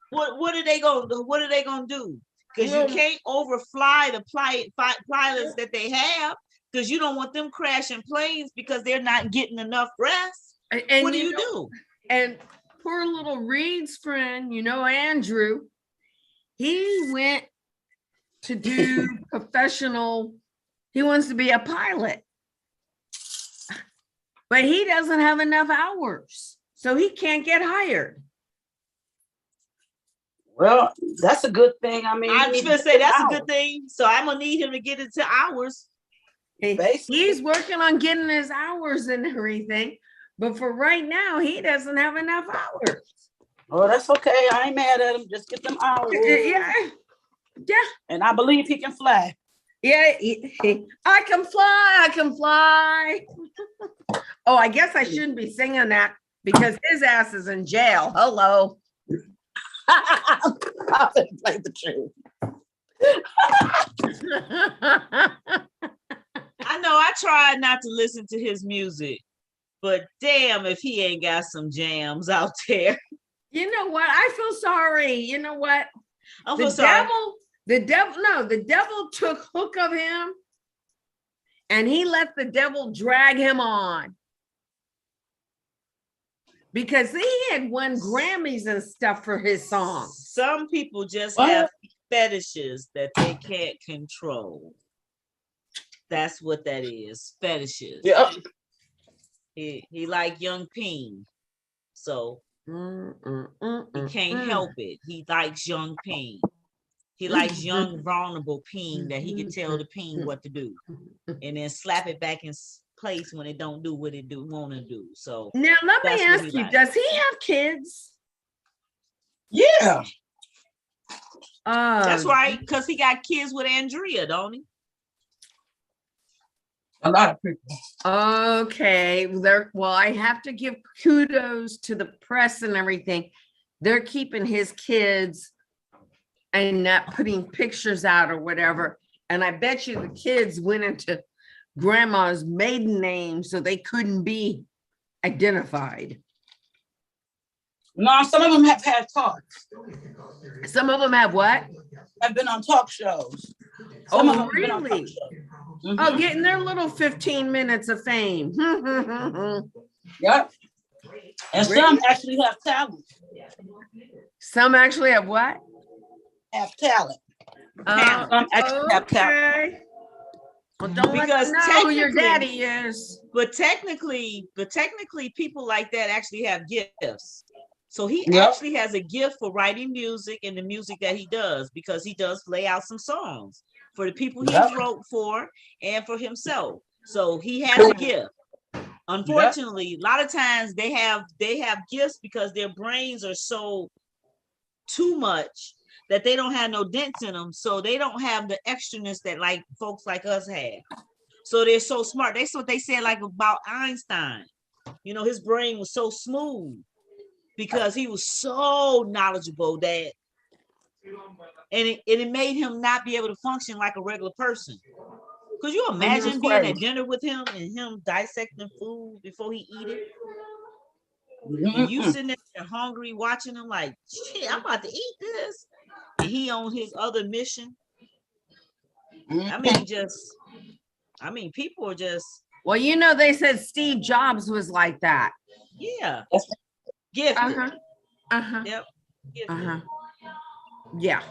what are they gonna do? What are they gonna do? Because you can't overfly the pilots that they have because you don't want them crashing planes because they're not getting enough rest. And What do you do? And poor little Reed's friend, Andrew, he went to do professional, he wants to be a pilot. But he doesn't have enough hours, so he can't get hired. Well, that's a good thing. I mean, I'm he just gonna needs say that's a hours. good thing. So I'm gonna need him to get into hours. Basically. He's working on getting his hours and everything, but for right now, he doesn't have enough hours. Oh, that's okay. I ain't mad at him. Just get them hours. Yeah, And I believe he can fly. yeah. I can fly. I can fly. Oh, I guess I shouldn't be singing that because his ass is in jail. Hello. I'll play the truth. I know I tried not to listen to his music, but damn if he ain't got some jams out there. You know what? I feel sorry. You know what? I'm The so sorry. the devil took hook of him and he let the devil drag him on. Because he had won Grammys and stuff for his song. Some people just What? have fetishes that they can't control. That's what that is. Fetishes. Yeah. He like Young Peen. So he can't help it. He likes Young Peen. He likes young, vulnerable Peen that he can tell the Peen what to do. And then slap it back in place when it don't do what it want to do. So Now let me That's what ask he you, likes. does he have kids? Yeah. that's right, because he got kids with Andrea, don't he? A lot of people. Okay, well, I have to give kudos to the press and everything. They're keeping his kids and not putting pictures out or whatever. And I bet you the kids went into grandma's maiden name so they couldn't be identified. No, some of them have had talks. Some of them have what? Have been on talk shows. Some Oh, of them have been on talk really? shows. Mhm. Oh, getting their little 15 minutes of fame. Yep. And some actually have talent. Some actually have what? Have talent. Oh, Some actually have talent. okay. Well, don't let Because them know who your technically- daddy is. But technically, people like that actually have gifts. So he Yep. actually has a gift for writing music and the music that he does because he does lay out some songs for the people he Yep. wrote for and for himself. So he has a gift. Unfortunately, a lot of times they have gifts because their brains are so too much that they don't have no dents in them. So they don't have the extraness that like folks like us have. So they're so smart. That's what they said like about Einstein. You know, his brain was so smooth because he was so knowledgeable that, and it made him not be able to function like a regular person. Could you imagine being at dinner with him and him dissecting food before he eat it? And you Mm-mm. sitting there hungry watching him like, shit, I'm about to eat this. And he on his other mission. I mean, people are just, Well, you know, they said Steve Jobs was like that. yeah, That's- gifted. Uh-huh. Uh-huh. Yep. Gifted. Uh-huh. Yeah.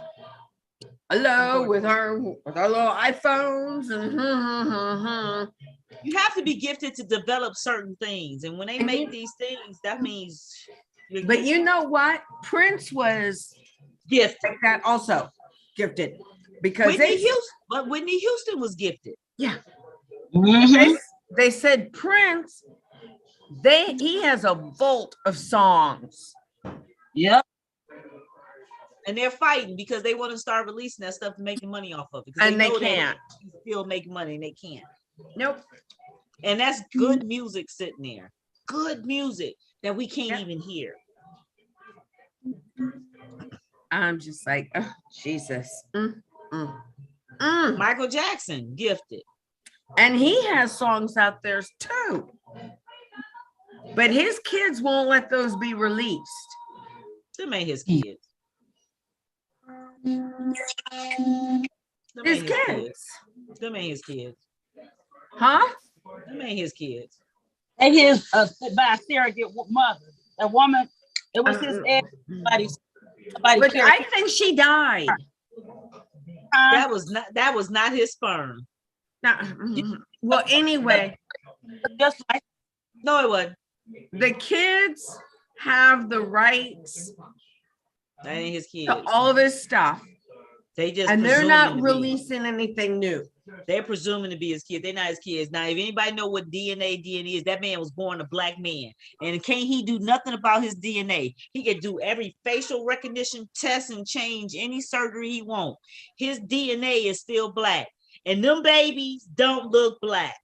Hello with our little iPhones and You have to be gifted to develop certain things. And when they And make you- these things, that means you're but you know what? Prince was gifted. like that also, gifted, because Whitney Houston was gifted. Mhm. they said Prince, he has a vault of songs. Yep. And they're fighting because they want to start releasing that stuff to make the money off of it. 'cause And they know that can't. still make money and they can't. Nope. And that's good music sitting there. Good music that we can't Yep. even hear. I'm just like, oh, Jesus. Mm. Michael Jackson, gifted. And he has songs out there too. But his kids won't let those be released. Them ain't his kids. Them His ain't kids. Them ain't his kids. Huh? Them ain't his kids. And his by a surrogate mother, a woman. It was his ex. Somebody But killed I think she died. That was not his sperm. Well, anyway, just like No, it wasn't. the kids have the rights That ain't his kids. to all of his stuff, They just and they're presuming not to be. releasing anything new. They're presuming to be his kid. They're not his kids. Now, if anybody know what DNA is, that man was born a black man. And can't he do nothing about his DNA? He can do every facial recognition test and change any surgery he want. His DNA is still black. And them babies don't look black.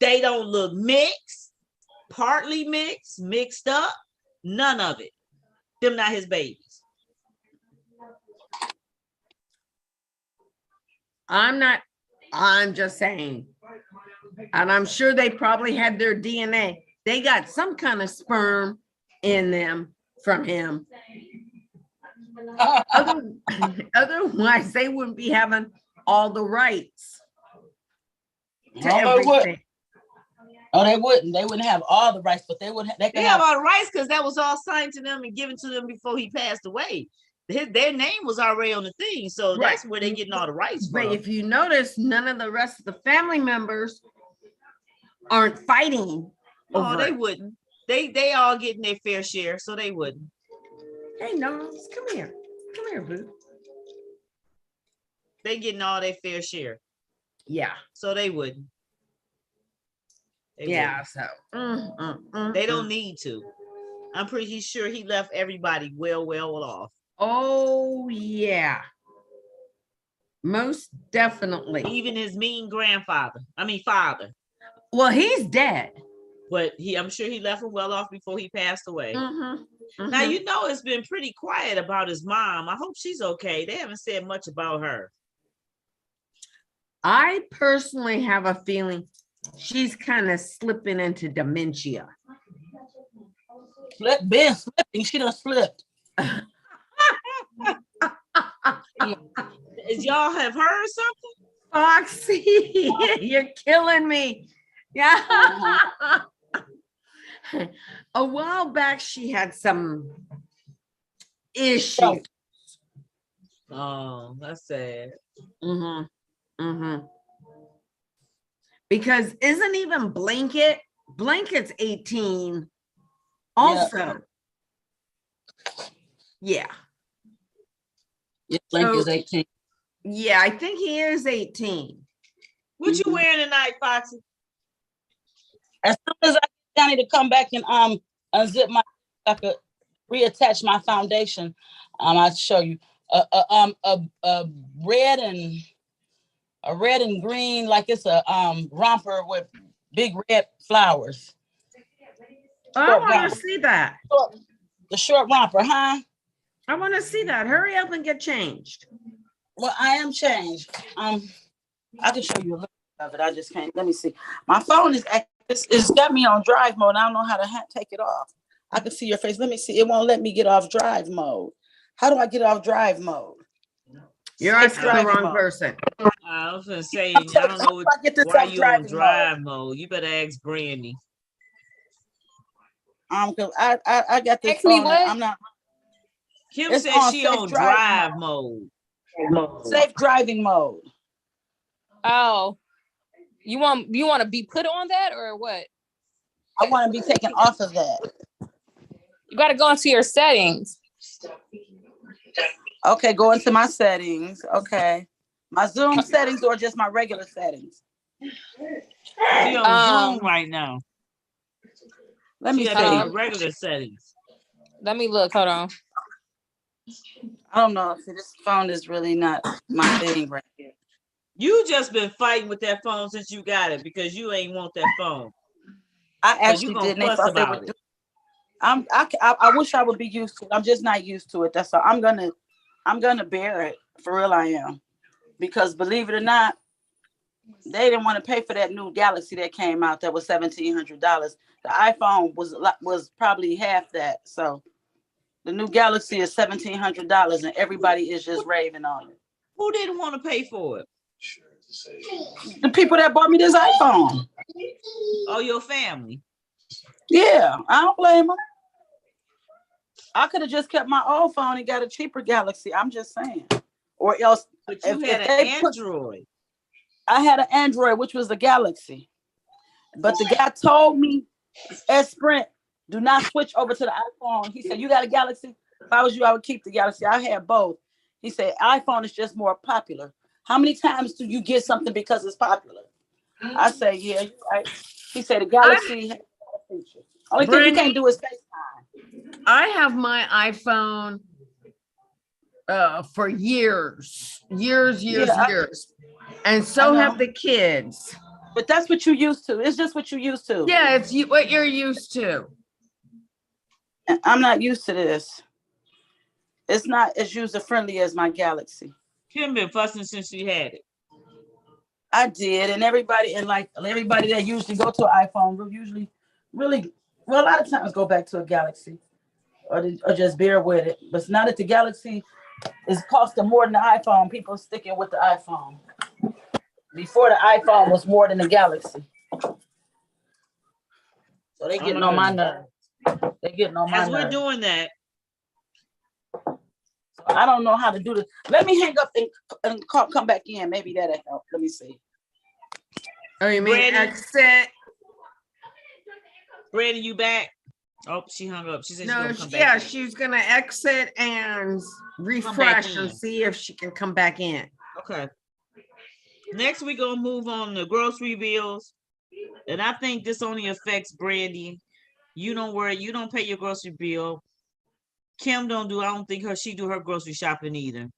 They don't look mixed, partly mixed, mixed up. None of it. Them not his babies. I'm just saying. And I'm sure they probably had their DNA. They got some kind of sperm in them from him. Otherwise, they wouldn't be having all the rights to everything. they wouldn't. They wouldn't have all the rights, but they would. They could They have all the rights because that was all signed to them and given to them before he passed away. Their name was already on the thing, so that's where they're getting all the rights But from. if you notice, none of the rest of the family members aren't fighting. Oh, over they it. wouldn't. They all getting their fair share, so they wouldn't. Hey, Nose, come here. Come here, boo. They getting all their fair share, Yeah. so they wouldn't. They Yeah. wouldn't. So They don't need to. I'm pretty sure he left everybody well off. Oh, yeah. Most definitely. Even his mean father. Well, he's dead. But I'm sure he left him well off before he passed away. Mhm, Now, mhm. you know, it's been pretty quiet about his mom. I hope she's okay. They haven't said much about her. I personally have a feeling she's kind of slipping into dementia. been slipping. She done slipped. Is y'all have heard something? Foxy, you're killing me. Yeah. A while back, she had some issues. Oh, that's sad. Because isn't even Blanket's 18 also. Yeah. Blink is 18. Yeah, I think he is 18. What you wearing tonight, Foxy? As soon as I get Johnny to come back and unzip I could reattach my foundation. I'll show you a red and green, like it's a romper with big red flowers. I want to see that. The short romper, huh? I want to see that. Hurry up and get changed. Well, I am changed. I can show you a little bit of it. I just can't. Let me see. My phone it's got me on drive mode. I don't know how to take it off. I can see your face. Let me see. It won't let me get off drive mode. How do I get off drive mode? You're Safe asking the driving wrong mode. person. I was gonna say, I don't know How do I get this why off you on driving drive mode. You better ask Brandy. mode? 'Cause I got this Ask me phone. what? I'm not Kim It's said on she safe on driving drive mode. safe driving mode. Oh, you want to be put on that or what? I want to be taken off of that. You got to go into your settings. Okay, go into my settings. Okay. My Zoom settings or just my regular settings? She on Zoom right now. Let me She see. got Hold the on. regular settings. Let me look. Hold on. I don't know. See, this phone is really not my thing right here. You just been fighting with that phone since you got it because you ain't want that phone. I So you actually gonna did. And they fuss thought they about would it. I wish I would be used to it. I'm just not used to it. That's all. I'm gonna bear it. For real, I am. Because believe it or not, they didn't want to pay for that new Galaxy that came out that was $1,700. The iPhone was probably half that. So the new Galaxy is $1,700 and everybody is just raving on it. Who didn't want to pay for it? The people that bought me this iPhone. Oh, your family. Yeah, I don't blame them. I could have just kept my old phone and got a cheaper Galaxy. I'm just saying. Or else, But you if had they an put- Android. I had an Android, which was the Galaxy. But the guy told me at Sprint, do not switch over to the iPhone. He said, you got a Galaxy? If I was you, I would keep the Galaxy. I had both. He said, iPhone is just more popular. How many times do you get something because it's popular? I say, yeah, you're right. He said, the Galaxy has a feature. Only thing you Brandy, can't do is FaceTime. I have my iPhone for years. Yeah, And I so know. have the kids. But that's what you used to. It's just what you used to. Yeah, it's what you're used to. And I'm not used to this. It's not as user friendly as my Galaxy. Kim been fussing since she had it. I did, and everybody that usually go to an iPhone will usually really a lot of times go back to a Galaxy or just bear with it. But now that the Galaxy is costing more than the iPhone, people sticking with the iPhone. Before the iPhone was more than the Galaxy. So they getting on my nerves. They getting on my As we're nerves. doing that, I don't know how to do this. Let me hang up and come back in. Maybe that'll help. Let me see. Oh, you mean Brandy? exit? Brandy, you back? Oh, she hung up. She said she's No, gonna come back. yeah, in. she's gonna exit and refresh and in. see if she can come back in. Okay. Next, we're gonna move on to grocery bills. And I think this only affects Brandy. You don't worry, you don't pay your grocery bill. Kim don't do, I don't think she do her grocery shopping either.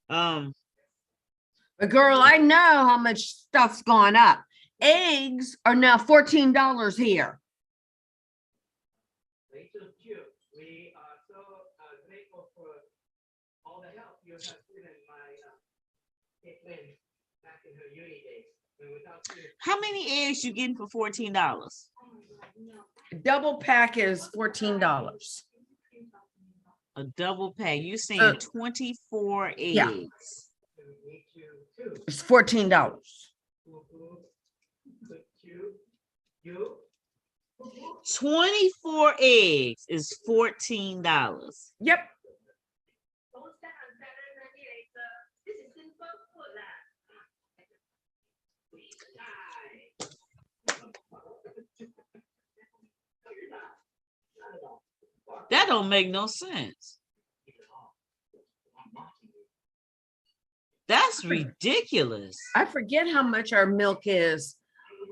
But girl, I know how much stuff's gone up. Eggs are now $14 here. We are so grateful for all the help you have given my Caitlin back in her uni days. And without you, How many eggs you getting for $14? Double pack is $14. A double pack. You saying 24 eggs. yeah. we need to too. It's $14. You 24 eggs is $14. Yep. That don't make no sense. That's ridiculous. I forget how much our milk is.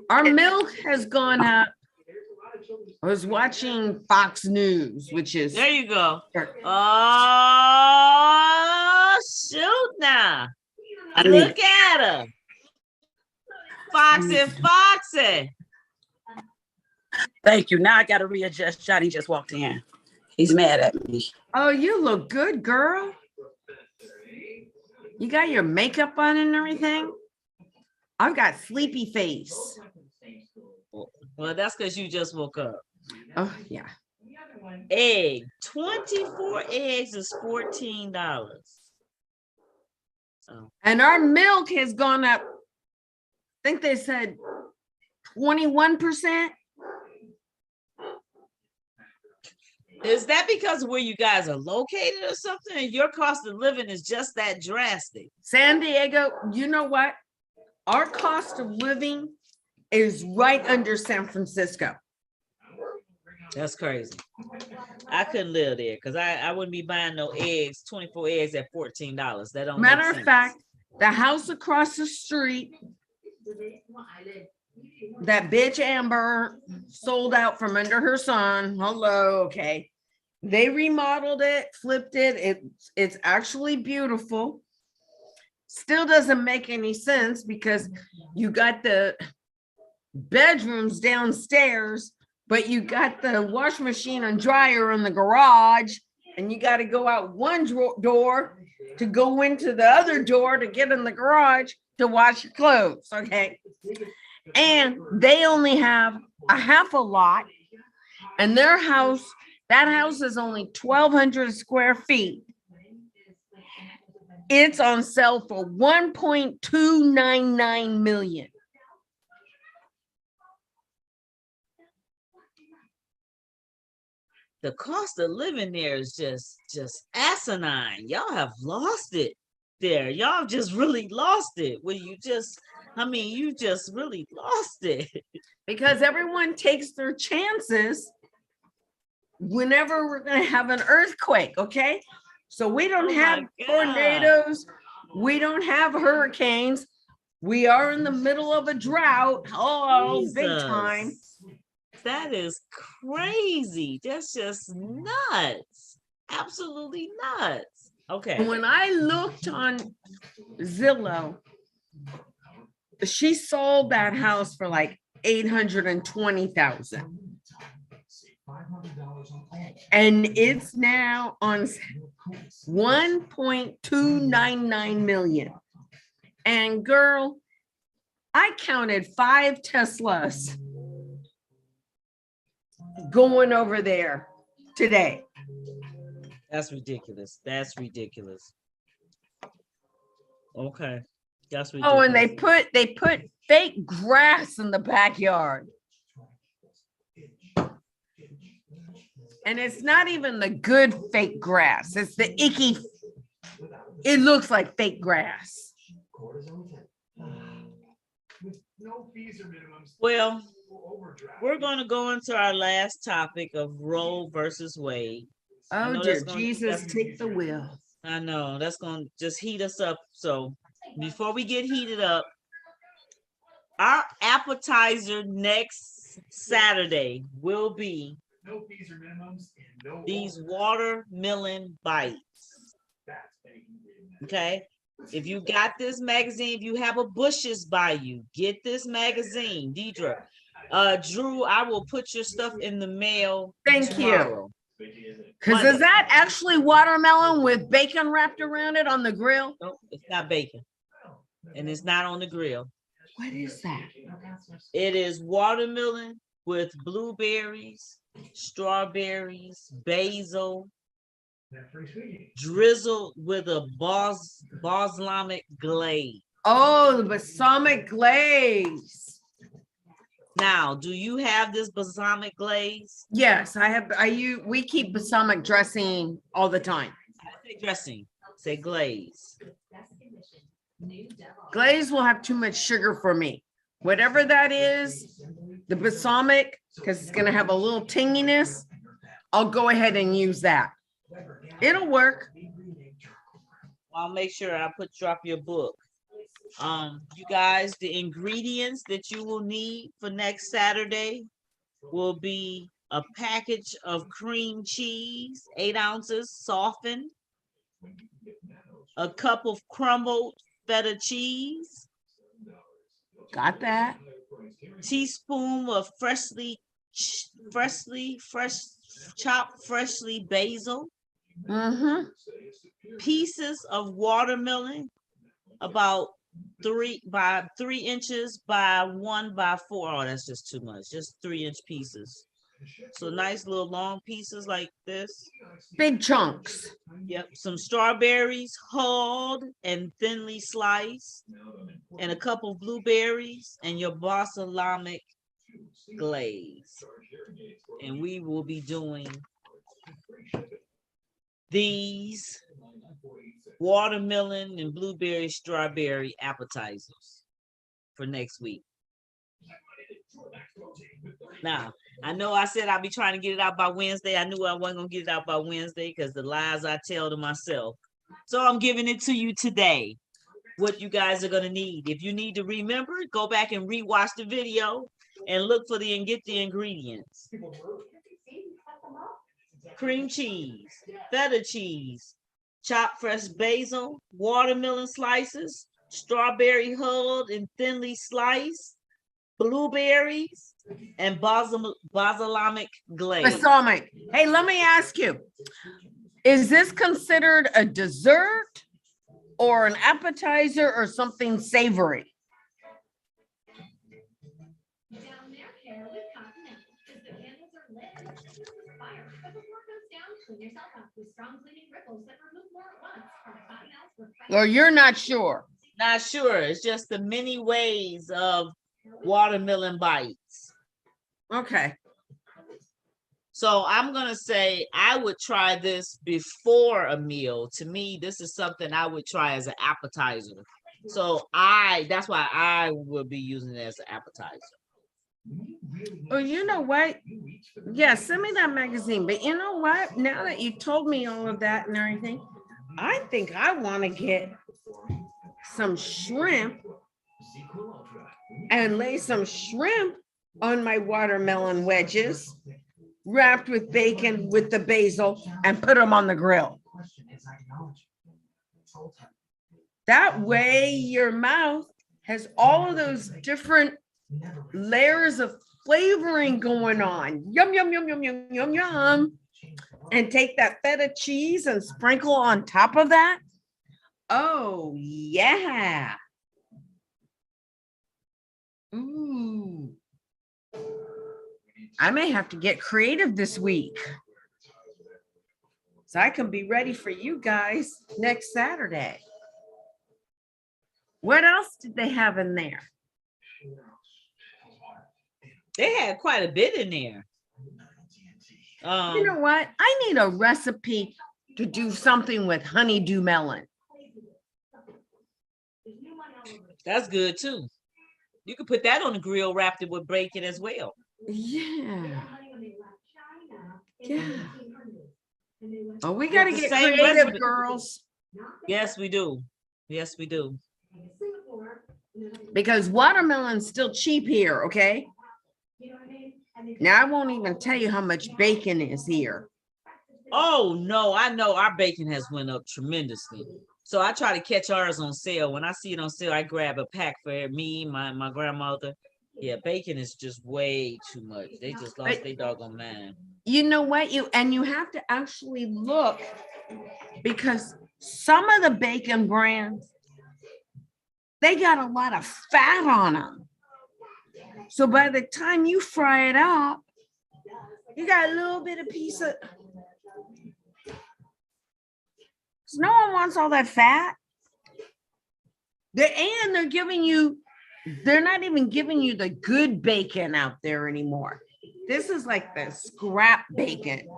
Our milk has gone up. I was watching Fox News, which is There you go. Oh, shoot now. Look at her. Foxy. Thank you. Now I got to readjust. Johnny just walked in. He's mad at me. Oh, you look good, girl. You got your makeup on and everything. I've got sleepy face. Well, that's because you just woke up. Oh, yeah. Egg, 24 eggs is $14. Oh, And our milk has gone up, I think they said 21%. is that because of where you guys are located or something? And your cost of living is just that drastic? San Diego, you know what? Our cost of living is right under San Francisco. That's crazy. I couldn't live there because I wouldn't be buying no eggs, 24 eggs at $14. That don't make Matter of sense. fact, the house across the street, that bitch Amber sold out from under her son. Hello, okay. They remodeled it, flipped it. It's actually beautiful. Still doesn't make any sense because you got the bedrooms downstairs, but you got the wash machine and dryer in the garage, and you got to go out one door to go into the other door to get in the garage to wash your clothes. Okay. And they only have a half a lot, and their house, that house is only 1,200 square feet. It's on sale for 1.299 million. The cost of living there is just asinine. Y'all have lost it there. Y'all just really lost it. Well, you just really lost it. Because everyone takes their chances whenever we're going to have an earthquake, okay? So we don't Oh my have God. tornadoes, we don't have hurricanes. We are in the middle of a drought. Oh, big time. Jesus. That is crazy. That's just nuts. Absolutely nuts. Okay. When I looked on Zillow, she sold that house for like 820,000. And it's now on 1.299 million. And girl, I counted 5 Teslas going over there today. That's ridiculous. That's ridiculous. Okay. That's ridiculous. Oh, and they put fake grass in the backyard. And it's not even the good fake grass. It's the icky. It looks like fake grass. Well, we're going to go into our last topic of Roe versus Wade. I Oh know dear that's gonna- Jesus, that's- take the wheel. I know that's going to just heat us up. So before we get heated up, our appetizer next Saturday will be these watermelon bites. Okay. If you got this magazine, if you have a Bush's by you, get this magazine. Deidre, Drew, I will put your stuff in the mail. Thank you. tomorrow. Because is that actually watermelon with bacon wrapped around it on the grill? No, it's not bacon. And it's not on the grill. What is that? It is watermelon with blueberries, strawberries, basil, drizzled with a balsamic glaze. Oh, the balsamic glaze. Now, do you have this balsamic glaze? Yes, I have. We keep balsamic dressing all the time. I say dressing, say glaze. Glaze will have too much sugar for me. Whatever that is, the balsamic, because it's going to have a little tinginess, I'll go ahead and use that. It'll work. I'll make sure I drop your book. You guys, the ingredients that you will need for next Saturday will be a package of cream cheese, 8 ounces, softened, a cup of crumbled feta cheese, Got that? teaspoon of fresh chopped freshly basil, Mm-hmm. pieces of watermelon, about 3 inches by 1 by 4. Oh, that's just too much. Just 3-inch pieces. So nice little long pieces like this. Big chunks. Yep, some strawberries hulled and thinly sliced, and a couple blueberries, and your balsamic glaze. And we will be doing these watermelon and blueberry strawberry appetizers for next week. Now, I know I said I'll be trying to get it out by Wednesday. I knew I wasn't gonna get it out by Wednesday because the lies I tell to myself. So I'm giving it to you today. What you guys are gonna need. If you need to remember, go back and rewatch the video and look for and get the ingredients. Cream cheese, feta cheese, chopped fresh basil, watermelon slices, strawberry hulled and thinly sliced, blueberries, and balsamic glaze. Balsamic. Hey, let me ask you, is this considered a dessert or an appetizer or something savory? Down their hair with Continental, because the candles are lit and the candles are fire. But before it goes down, clean yourself up with strong cleaning ripples that remove more at once. Our Continentals were Or you're not sure? Not sure. It's just the many ways of watermelon bites. Okay. So I'm gonna say I would try this before a meal. To me, this is something I would try as an appetizer. So that's why I will be using it as an appetizer. Oh, you know what? Yeah, send me that magazine. But you know what? Now that you told me all of that and everything, I think I want to get some shrimp and lay some shrimp on my watermelon wedges, wrapped with bacon with the basil, and put them on the grill. That way your mouth has all of those different layers of flavoring going on. Yum, yum, yum, yum, yum, yum, yum. And take that feta cheese and sprinkle on top of that. Oh, yeah. Ooh. I may have to get creative this week, so I can be ready for you guys next Saturday. What else did they have in there? They had quite a bit in there. You know what? I need a recipe to do something with honeydew melon. That's good too. You could put that on the grill, wrapped it with bacon as well. Yeah. Yeah. Oh, we got to With the get same creative, recipe. girls, Yes, we do. Yes, we do. because watermelon's still cheap here, okay? Now, I won't even tell you how much bacon is here. Oh no, I know our bacon has went up tremendously. So I try to catch ours on sale. When I see it on sale, I grab a pack for me, my grandmother. Yeah, bacon is just way too much. They just lost their doggone mind. You know what? You have to actually look, because some of the bacon brands, they got a lot of fat on them. So by the time you fry it up, you got a little bit of piece of. So no one wants all that fat. They're giving you, they're not even giving you the good bacon out there anymore. This is like the scrap bacon.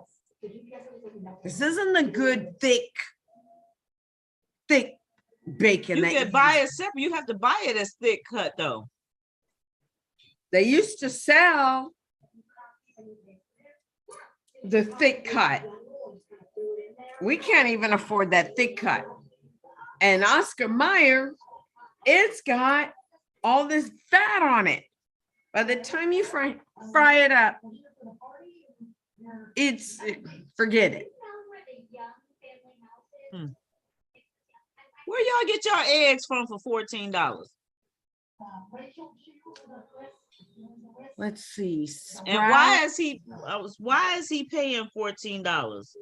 This isn't the good, thick bacon. You that can buy it separate. You have to buy it as thick cut though. They used to sell the thick cut. We can't even afford that thick cut. And Oscar Mayer, it's got all this fat on it. By the time you fry it up, forget it. Where y'all get your eggs from for $14? Let's see. And why is he paying $14?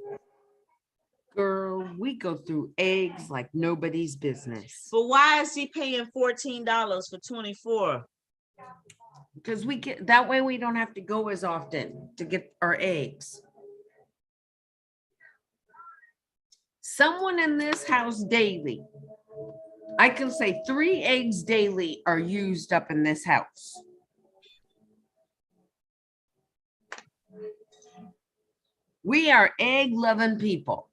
Girl, we go through eggs like nobody's business. But why is he paying $14 for 24? because we get, that way we don't have to go as often to get our eggs. Someone in this house daily, I can say 3 eggs daily are used up in this house. We are egg loving people.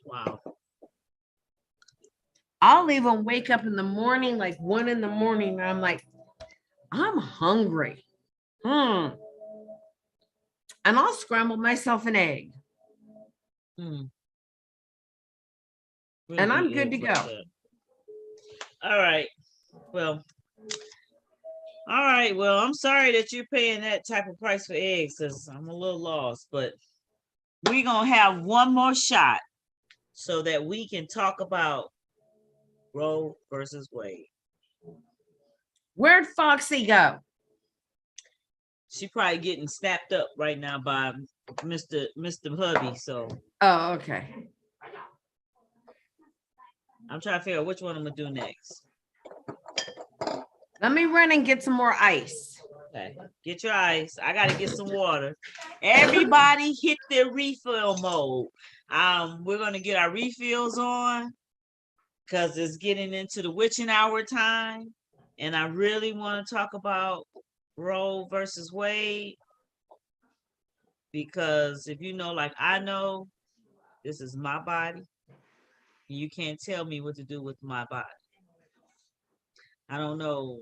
Wow. I'll even wake up in the morning, like 1 in the morning, and I'm like, I'm hungry. And I'll scramble myself an egg. Hmm. And I'm good to go. All right. Well, all right. Well, I'm sorry that you're paying that type of price for eggs because I'm a little lost, but we're going to have one more shot so that we can talk about Roe versus Wade. Where'd Foxy go? She probably getting snapped up right now by Mr. Hubby. So Oh, okay. I'm trying to figure out which one I'm gonna do next. Let me run and get some more ice. Okay, get your ice. I gotta get some water. Everybody hit their refill mode. We're gonna get our refills on because it's getting into the witching hour time, and I really want to talk about Roe versus Wade because if you know, like I know, this is my body. You can't tell me what to do with my body. I don't know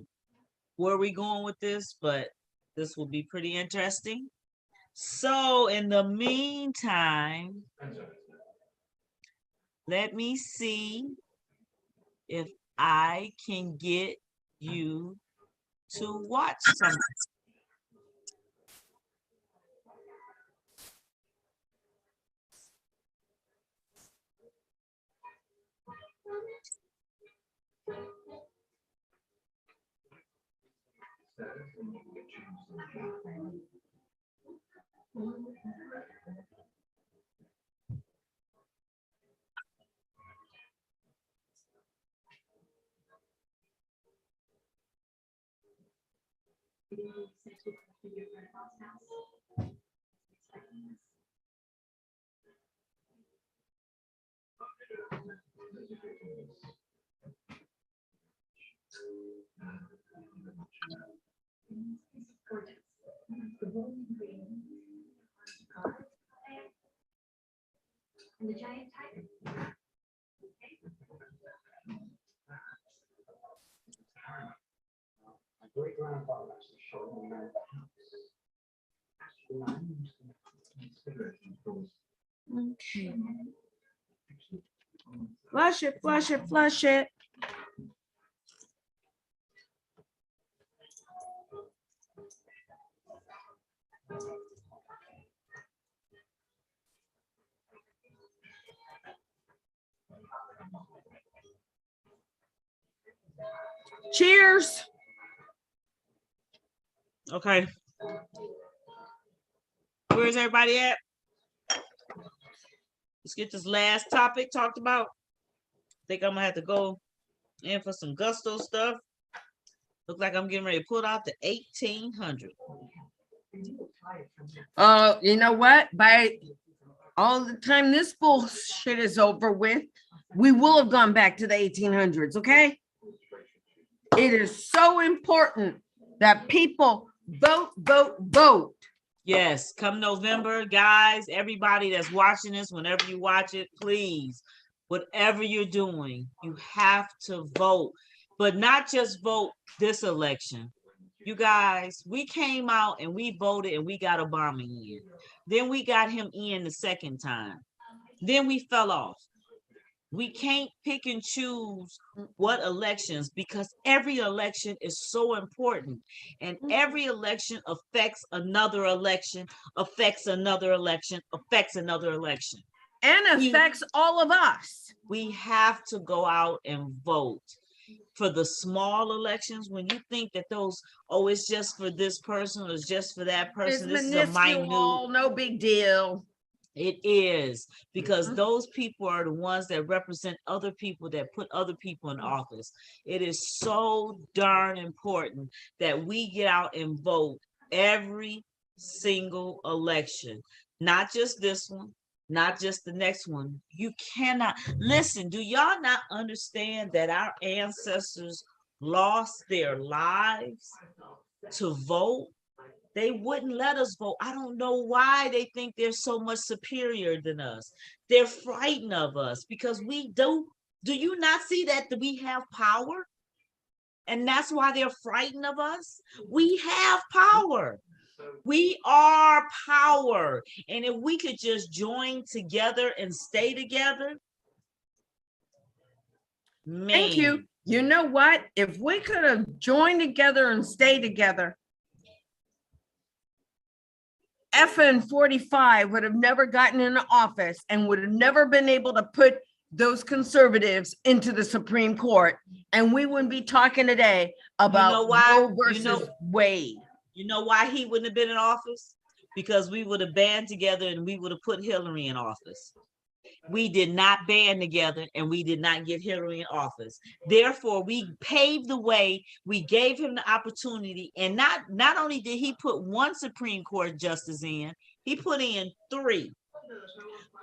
where we going with this, but this will be pretty interesting. So in the meantime, let me see if I can get you to watch something. And the giant tiger. My great grandfather actually showed me around the house. Okay. Flush it, flush it, flush it. Cheers. Okay. Where's everybody at? Let's get this last topic talked about. Think I'm gonna have to go in for some gusto stuff. Look like I'm getting ready to pull out the 1800. You know what? By all the time this bullshit is over with, we will have gone back to the 1800s, okay? It is so important that people vote, vote, vote. Yes, come November, guys, everybody that's watching this, whenever you watch it, please, whatever you're doing, you have to vote, but not just vote this election. You guys, we came out and we voted and we got Obama in. Then we got him in the second time. Then we fell off. We can't pick and choose what elections because every election is so important and every election affects another election, affects another election, affects another election. And affects all of us. We have to go out and vote for the small elections. When you think that those, oh, it's just for this person or it's just for that person, It's this is a minute. minuscule, no big deal. It is, because Mhm. those people are the ones that represent other people, that put other people in office. It is so darn important that we get out and vote every single election, not just this one, not just the next one. You cannot listen. Do y'all not understand that our ancestors lost their lives to vote? They wouldn't let us vote. I don't know why they think they're so much superior than us. They're frightened of us because we do. Do you not see that we have power? And that's why they're frightened of us. We have power. We are power. And if we could just join together and stay together, man. Thank you. You know what? If we could have joined together and stayed together, FN 45 would have never gotten into office and would have never been able to put those conservatives into the Supreme Court. And we wouldn't be talking today about why? Roe versus Wade. You know why he wouldn't have been in office? Because we would have band together and we would have put Hillary in office. We did not band together and we did not get Hillary in office. Therefore, we paved the way. We gave him the opportunity. And not only did he put one Supreme Court justice in, he put in three.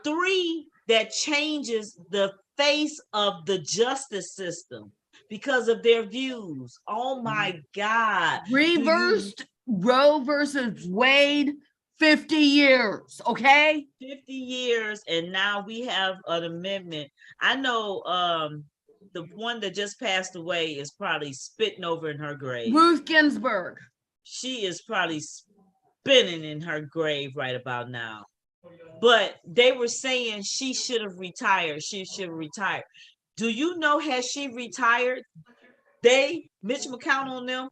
Three that changes the face of the justice system because of their views. Oh my God. Reversed Roe versus Wade 50 years, okay? 50 years, and now we have an amendment. I know the one that just passed away is probably spitting over in her grave. Ruth Ginsburg. She is probably spinning in her grave right about now. But they were saying she should have retired. She should have retired. Do you know, has she retired? Mitch McConnell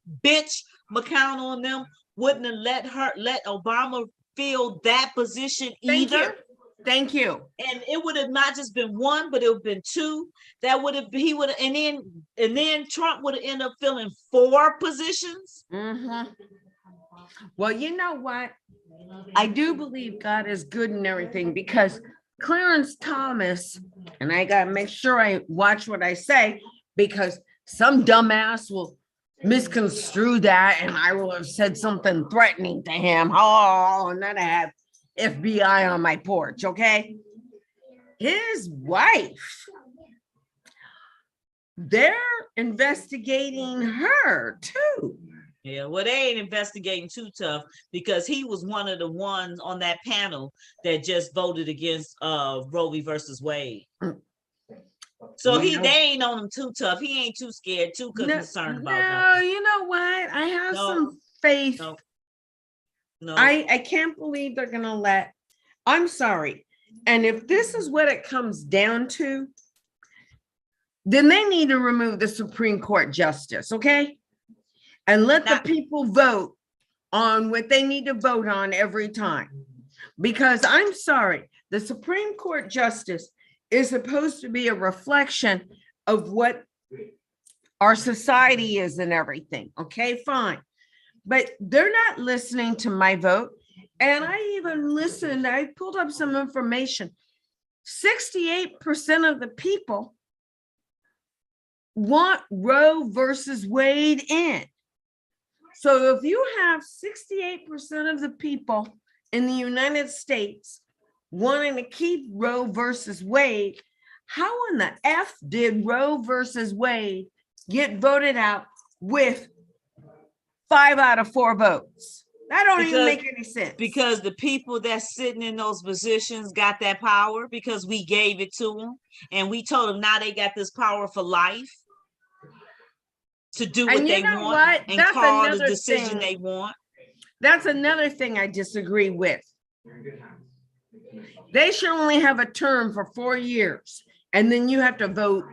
on them, wouldn't have let Obama fill that position either. Thank you. And it would have not just been one, but it would have been two. That would have he would have, and then Trump would have ended up filling 4 positions. Mhm. Well, you know what? I do believe God is good and everything, because Clarence Thomas, and I gotta make sure I watch what I say, because some dumbass will misconstrue that and I will have said something threatening to him. Oh, and then I have FBI on my porch, okay? His wife, they're investigating her too. Yeah, well, they ain't investigating too tough because he was one of the ones on that panel that just voted against Roe v. versus Wade. So they ain't on him too tough. He ain't too scared, too concerned about that. No, you know what? I have some faith. No. I can't believe they're gonna let. I'm sorry. And if this is what it comes down to, then they need to remove the Supreme Court justice, okay? And let the people vote on what they need to vote on every time. Because I'm sorry, the Supreme Court justice is supposed to be a reflection of what our society is and everything. Okay, fine. But they're not listening to my vote. And I even listened, I pulled up some information. 68% of the people want Roe versus Wade in. So if you have 68% of the people in the United States wanting to keep Roe versus Wade, how in the F did Roe versus Wade get voted out with 5 out of 4 votes? That don't even make any sense. Because the people that's sitting in those positions got that power because we gave it to them. And we told them now they got this power for life to do what they want and call the decision they want. That's another thing I disagree with. They should only have a term for 4 years, and then you have to vote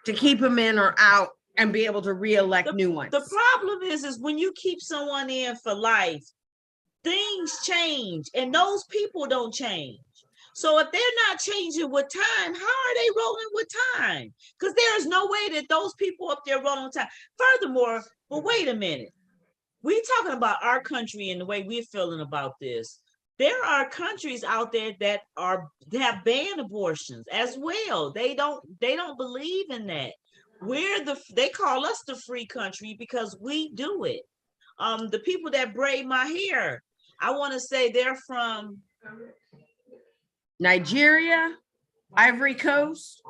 to keep them in or out and be able to re-elect new ones. The problem is when you keep someone in for life, things change and those people don't change. So if they're not changing with time, how are they rolling with time? Because there is no way that those people up there rolling with time. Furthermore, but wait a minute. We're talking about our country and the way we're feeling about this. there are countries out there that have banned abortions as well. They don't believe in that. They call us the free country because we do it. The people that braid my hair, I want to say they're from Nigeria, Ivory Coast.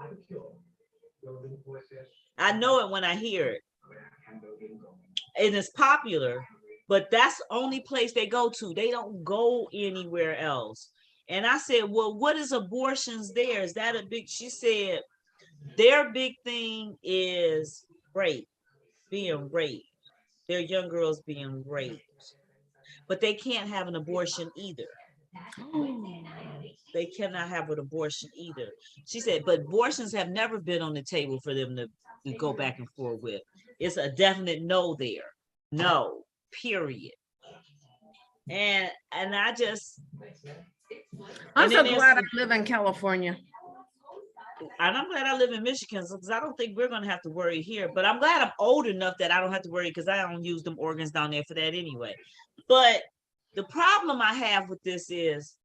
I know it when I hear it. And it's popular, but that's the only place they go to. They don't go anywhere else. And I said, well, what is abortions there? Is that a big, she said, their big thing is rape, being raped. Their young girls being raped. But they can't have an abortion either. They cannot have an abortion either. She said, but abortions have never been on the table for them to go back and forth with. It's a definite no there. No, period. And I just, I'm so and then glad I live in California. and I'm glad I live in Michigan because I don't think we're going to have to worry here. But I'm glad I'm old enough that I don't have to worry because I don't use them organs down there for that anyway. But the problem I have with this is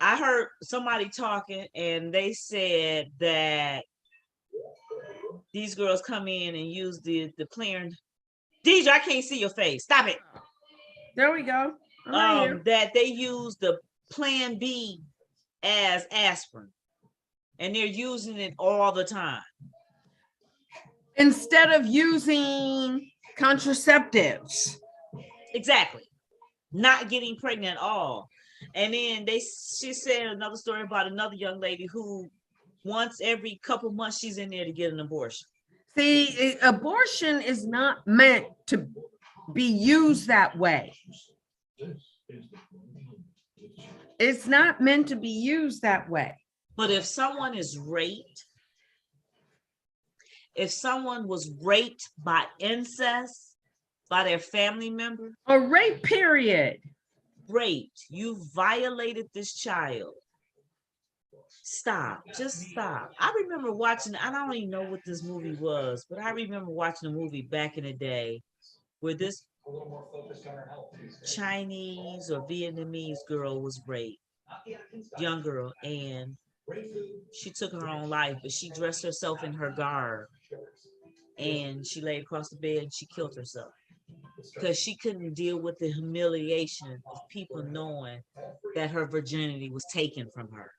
I heard somebody talking and they said that these girls come in and use the Planned. Deidre, I can't see your face. Stop it. There we go. I'm right here. That they use the Plan B as aspirin. And they're using it all the time. Instead of using contraceptives. Exactly. Not getting pregnant at all. And then she said another story about another young lady who once every couple months she's in there to get an abortion. See, abortion is not meant to be used that way. It's not meant to be used that way. But if someone is raped, if someone was raped by incest, by their family member, A rape period. raped, you violated this child. Stop, just stop. I remember watching, I don't even know what this movie was, but I remember watching a movie back in the day where this Chinese or Vietnamese girl was raped, young girl, and she took her own life, but she dressed herself in her garb and she lay across the bed and she killed herself because she couldn't deal with the humiliation of people knowing that her virginity was taken from her.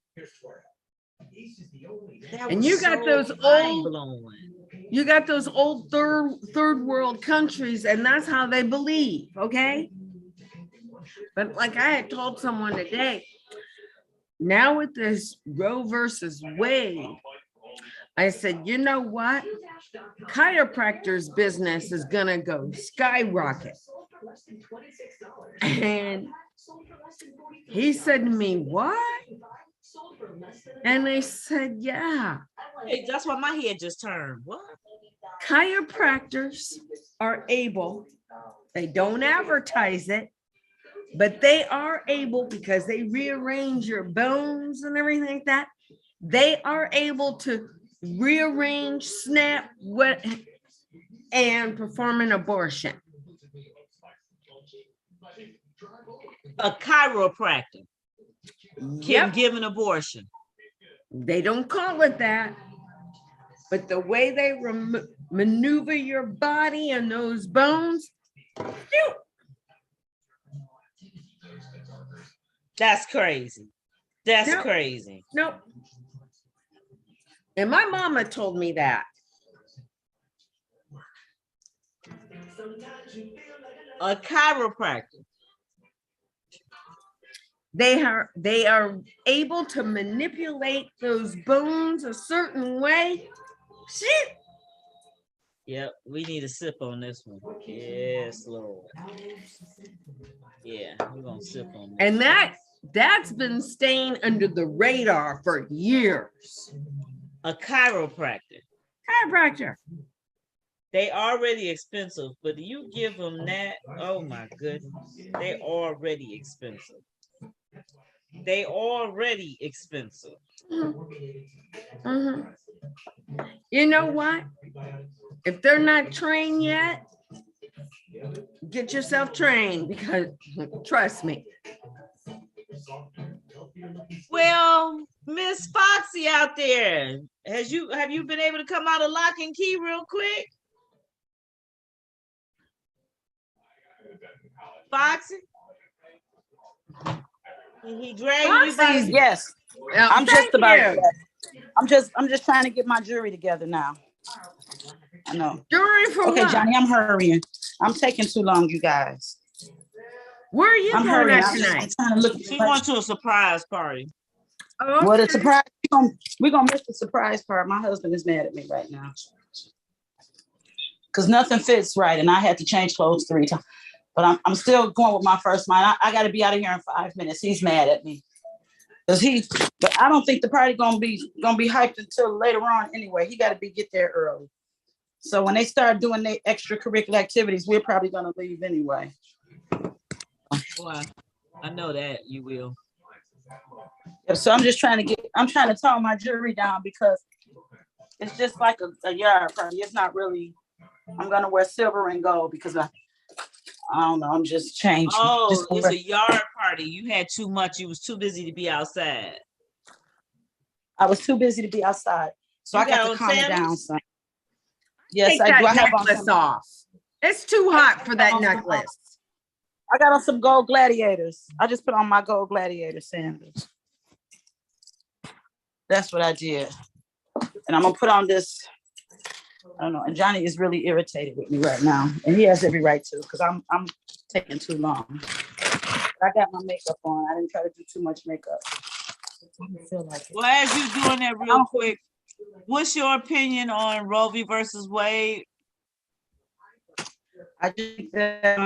That And was you got so those mind-blowing. You got those old third world countries, and that's how they believe, okay? But like I had told someone today, now with this Roe versus Wade, I said, you know what? Chiropractors business is gonna go skyrocket. And he said to me, what? And I said, yeah. Hey, that's why my head just turned. What? Chiropractors are able, they don't advertise it, but they are able, because they rearrange your bones and everything like that. They are able to rearrange, snap, what, and perform an abortion. A chiropractor can Yep, give an abortion. they don't call it that, but the way they maneuver your body and those bones, phew, That's crazy. That's Yep. crazy. nope. And my mama told me that. A chiropractor. They are able to manipulate those bones a certain way. Shit. Yep, we need a sip on this one. Yes, Lord. Yeah, we're gonna sip on this. And that's been staying under the radar for years. A chiropractor. Chiropractor. They already expensive, but you give them that, oh my goodness, they already expensive. They already expensive. Mhm. You know what? If they're not trained yet, get yourself trained, because trust me, Well, Miss Foxy out there, have you been able to come out of lock and key real quick? Foxy? He dragging you by Foxy's- Yes, Yeah, I'm just thank about. you. I'm just trying to get my jury together now. I know. Jury for Okay, what? Johnny, I'm hurrying. I'm taking too long, you guys. Where are you I'm going hurrying. at I'm tonight? trying to look. She going to a surprise party. Oh, What a okay. surprise. We're gonna miss the surprise part. My husband is mad at me right now. Cause nothing fits right and I had to change clothes 3 times. But I'm still going with my first mind. I gotta be out of here in 5 minutes. He's mad at me. But I don't think the party gonna be hyped until later on anyway. He gotta get there early. So when they start doing their extracurricular activities, we're probably gonna leave anyway. Boy, I know that you will. Yeah, so I'm trying to tone my jury down because it's just like a yard party. It's not really, I'm gonna wear silver and gold because I don't know, I'm just changing. Oh, it's a yard party. You had too much. You was too busy to be outside. I was too busy to be outside. So You I got got to on calm it down sandals? some. Yes, Take I do. that I have on necklace some, off. It's too hot for that on some- necklace. I got on some gold gladiators. I just put on my gold gladiator sandals. That's what I did. And I'm gonna put on this. I don't know. And Johnny is really irritated with me right now. And he has every right to, because I'm taking too long. I got my makeup on. I didn't try to do too much makeup. I didn't feel like it. Well, as you doing that real quick, what's your opinion on Roe v. versus Wade? I think that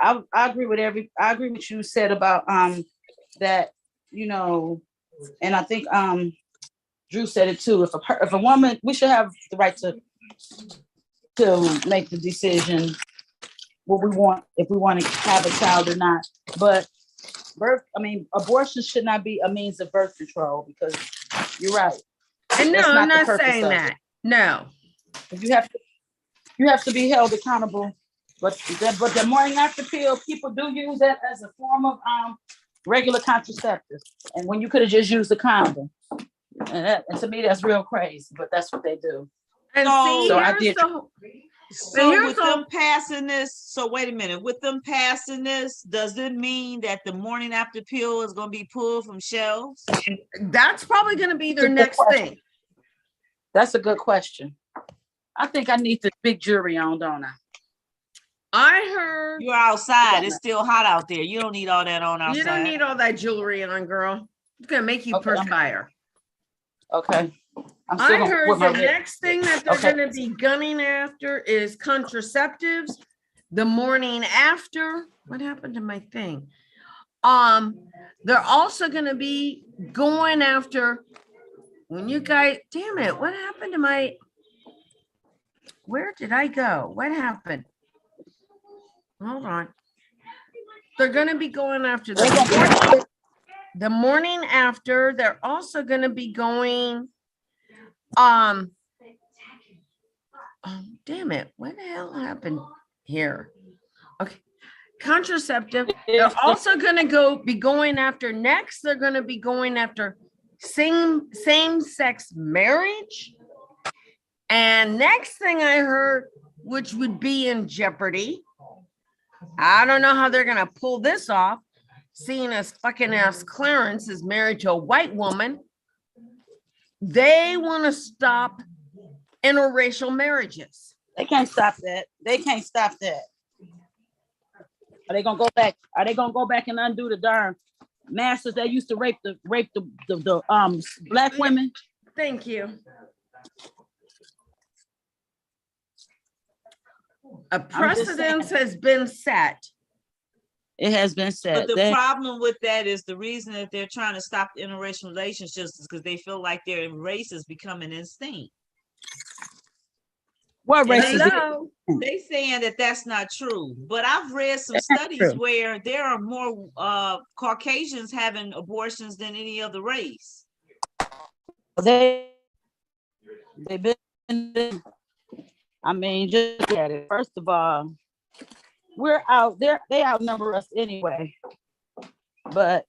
I agree with I agree with what you said about that, you know, and I think Drew said it too. If a woman, we should have the right to make the decision what we want, if we want to have a child or not. But abortion should not be a means of birth control, because you're right. And no, That's I'm not the not purpose saying of that. it. No. You have to be held accountable. But the morning after pill, people do use that as a form of regular contraceptive. And when you could have just used a condom. And to me, that's real crazy, but that's what they do. And So- see, So I here's did- the- So here's with them passing this, so wait a minute, with them passing this, does it mean that the morning after pill is gonna be pulled from shelves? that's probably going to be their Good next question. thing. That's a good question. I think I need the big jury on, don't I? I heard You're outside, it's still hot out there. You don't need all that on outside. you don't need all that jewelry on, girl. It's going to make you Okay, I'm- perspire. Okay. I'm still I gonna heard put my the red- next thing that they're Okay. gonna be gunning after is contraceptives. The morning after, what happened to my thing? They're also gonna be going after when you guys, damn it, what happened to my, where did I go? What happened? Hold on. They're gonna be going after the morning after. They're also gonna be going oh, damn it. What the hell happened here? Okay. Contraceptive. They're also gonna be going after next. They're gonna be going after same-sex marriage. And next thing I heard, which would be in jeopardy. I don't know how they're gonna pull this off, seeing as fucking ass Clarence is married to a white woman. They want to stop interracial marriages. They can't stop that. They can't stop that. Are they gonna go back? Are they gonna go back and undo the darn masters that used to rape the black women? Thank you. A I'm just precedence saying. has been set. It has been said. But the problem with that is the reason that they're trying to stop the interracial relationships is because they feel like their race is becoming extinct. What race is it? Hello. They saying that that's not true, but I've read some That's not studies true. where there are more Caucasians having abortions than any other race. They've been. I mean, just look at it. First of all, we're out there. They outnumber us anyway. but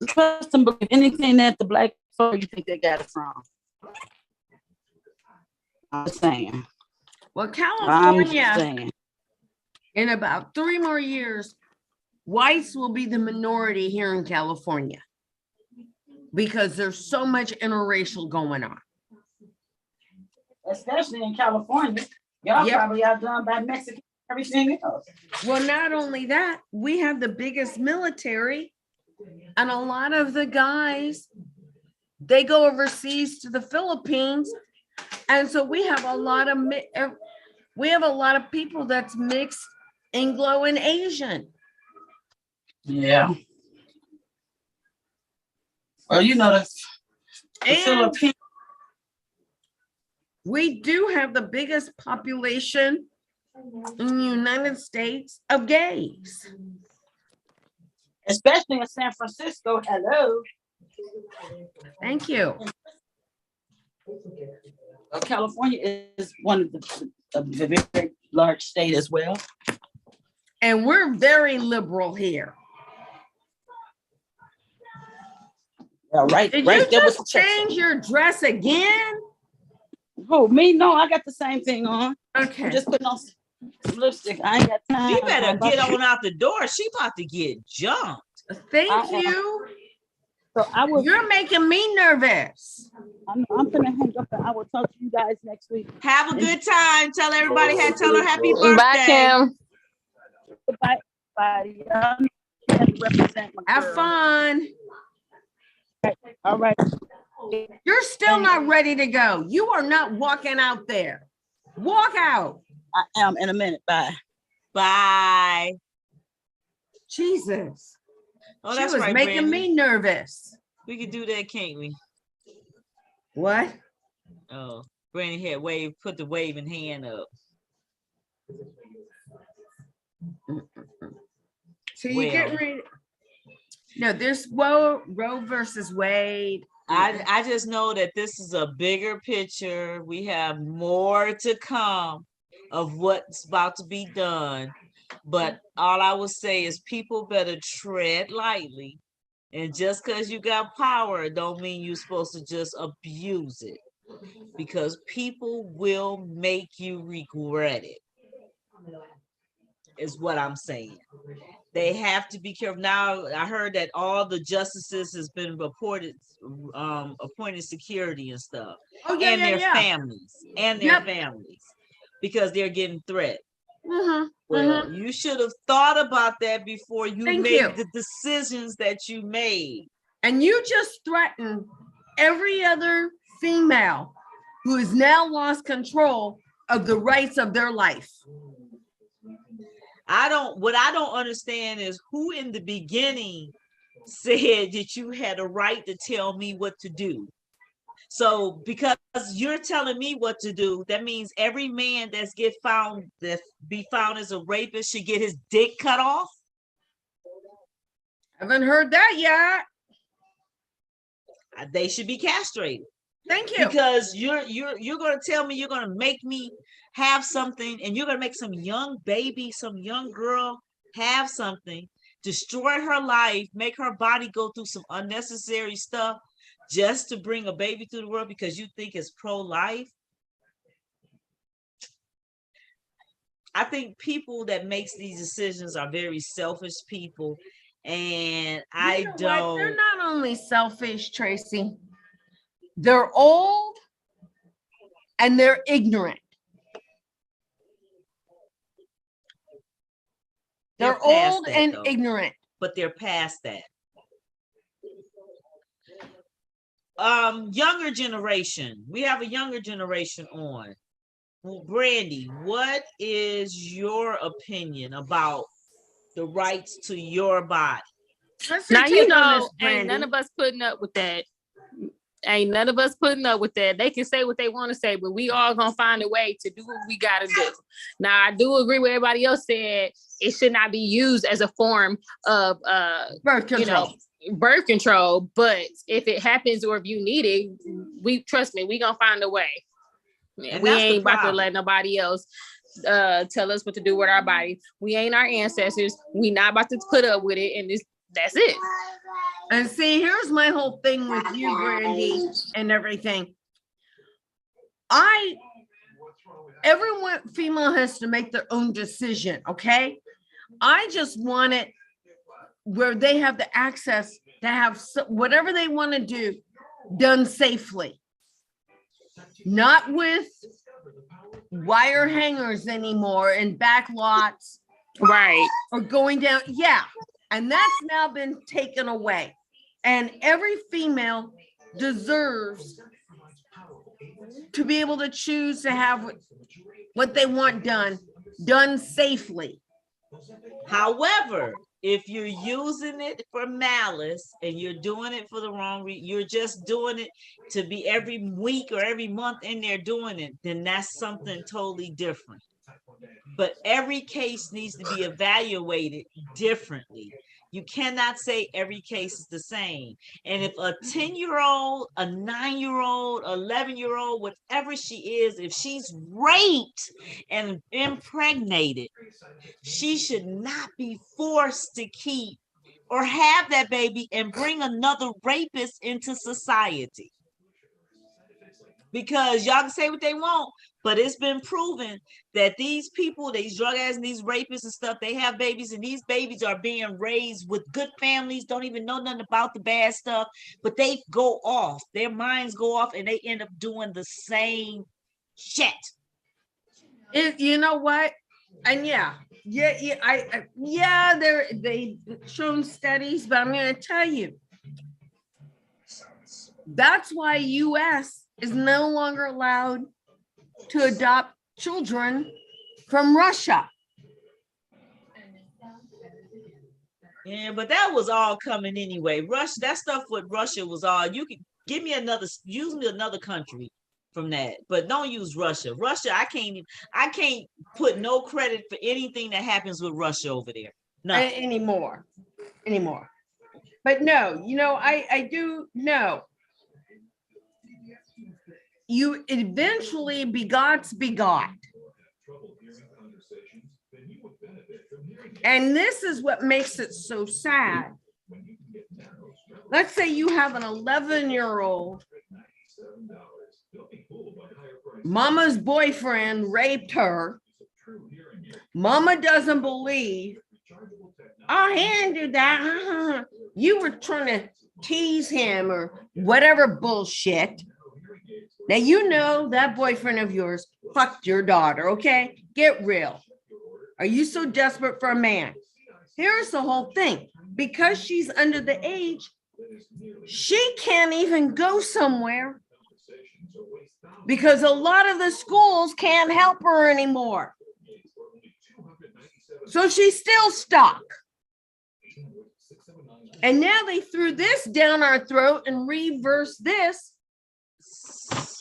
trust and believe anything that the black folk you think they got it from. I'm saying. Well, I'm California, saying. in about 3 more years, whites will be the minority here in California because there's so much interracial going on. Especially in California. Y'all Yep. probably outdone by Mexican everything else. Well, not only that, we have the biggest military, and a lot of the guys, they go overseas to the Philippines, and so we have a lot of people that's mixed Anglo and Asian. Yeah. Well, you know the And Philippines. we do have the biggest population in the United States of gays. Especially in San Francisco. Hello. Thank you. California is one of the very large state as well. And we're very liberal here. Yeah, right. Did right you there with just the check. change your dress again? Who, me? No, I got the same thing on. Okay. I'm just putting on some lipstick. I ain't got time. She better get on out the door. She about to get jumped. Thank you. So I will. You're making me nervous. I'm gonna hang up and I will talk to you guys next week. Have a good time. Tell everybody, tell her happy birthday. Bye, Kim. Goodbye, everybody. You have to represent my Have girl. fun. All right. You're still not ready to go. You are not walking out there. Walk out. I am in a minute. Bye. Bye. Jesus. Oh, She that's was right, making Brandy. me nervous. We could do that, can't we? What? Oh, Brandy had put the waving hand up. So you get Well. ready. No, there's Roe versus Wade. I just know that this is a bigger picture. We have more to come of what's about to be done. But all I will say is people better tread lightly. And just because you got power, don't mean you're supposed to just abuse it. Because people will make you regret it, is what I'm saying. They have to be careful. Now, I heard that all the justices has been appointed security and stuff. Oh, yeah, And yeah, their yeah. families. And their Yep. families. Because they're getting threatened. Mhm, Well, mhm. you should have thought about that before you Thank made you. the decisions that you made. And you just threatened every other female who has now lost control of the rights of their life. What I don't understand is who in the beginning said that you had a right to tell me what to do. So because you're telling me what to do, that means every man that be found as a rapist should get his dick cut off. Haven't heard that yet. They should be castrated. Thank you. Because you're going to tell me you're going to make me have something, and you're going to make some young baby, some young girl have something, destroy her life, make her body go through some unnecessary stuff just to bring a baby to the world because you think it's pro-life. I think people that makes these decisions are very selfish people, and You know what? They're not only selfish, Tracy. They're old and they're ignorant. They're past old that, and though. ignorant. But they're past that. Younger generation. We have a younger generation on. Well, Brandy, what is your opinion about the rights to your body? What's your Now, take you on know, this, ain't none Brandy? of us putting up with that. Ain't none of us putting up with that. They can say what they want to say, but we all gonna find a way to do what we gotta do. Now, I do agree with everybody else said it should not be used as a form of Birth control. birth control. But if it happens or if you need it, trust me, we gonna find a way. And We that's the ain't about to problem. let nobody else tell us what to do with our body. We ain't our ancestors. We not about to put up with it, and that's it. And see, here's my whole thing with you, Brandy, and everything. Everyone, female has to make their own decision, okay? I just want it where they have the access to have whatever they want to do done safely. Not with wire hangers anymore and back lots. Right. Or going down, yeah. And that's now been taken away. And every female deserves to be able to choose to have what they want done safely. However, if you're using it for malice and you're doing it for the wrong reason, you're just doing it to be every week or every month in there doing it, then that's something totally different. But every case needs to be evaluated differently. You cannot say every case is the same. And if a 10-year-old, a 9-year-old, 11-year-old, whatever she is, if she's raped and impregnated, she should not be forced to keep or have that baby and bring another rapist into society. Because y'all can say what they want, but it's been proven that these people, these drug addicts and these rapists and stuff, they have babies, and these babies are being raised with good families, don't even know nothing about the bad stuff, but they go off, their minds go off, and they end up doing the same shit. You know what? And they've shown studies, but I'm going to tell you, that's why U.S. is no longer allowed to adopt children from Russia. Yeah, but that was all coming anyway. Russia, that stuff with Russia was all, you can use me another country from that, but don't use Russia. Russia, I can't put no credit for anything that happens with Russia over there. No. Anymore. But no, I do know. You eventually begot. And this is what makes it so sad. Let's say you have an 11-year-old. Mama's boyfriend raped her. Mama doesn't believe. Oh, he didn't do that. You were trying to tease him or whatever bullshit. Now, you know that boyfriend of yours fucked your daughter, okay? Get real. Are you so desperate for a man? Here's the whole thing. Because she's under the age, she can't even go somewhere because a lot of the schools can't help her anymore. So she's still stuck. And now they threw this down our throat and reverse this.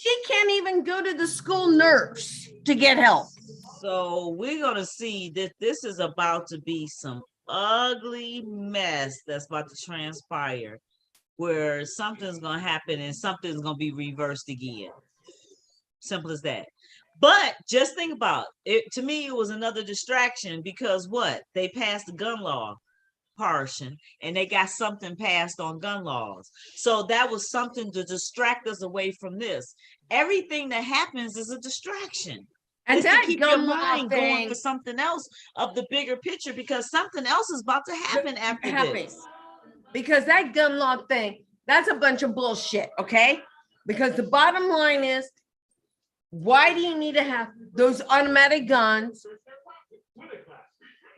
She can't even go to the school nurse to get help. So we're going to see that this is about to be some ugly mess that's about to transpire, where something's going to happen and something's going to be reversed again. Simple as that. But just think about it. To me, it was another distraction because what? They passed the gun law portion and they got something passed on gun laws. So that was something to distract us away from this. Everything that happens is a distraction. And it's that to keep gun your law mind thing, going for something else of the bigger picture, because something else is about to happen after this. Because that gun law thing, that's a bunch of bullshit, okay? Because the bottom line is, why do you need to have those automatic guns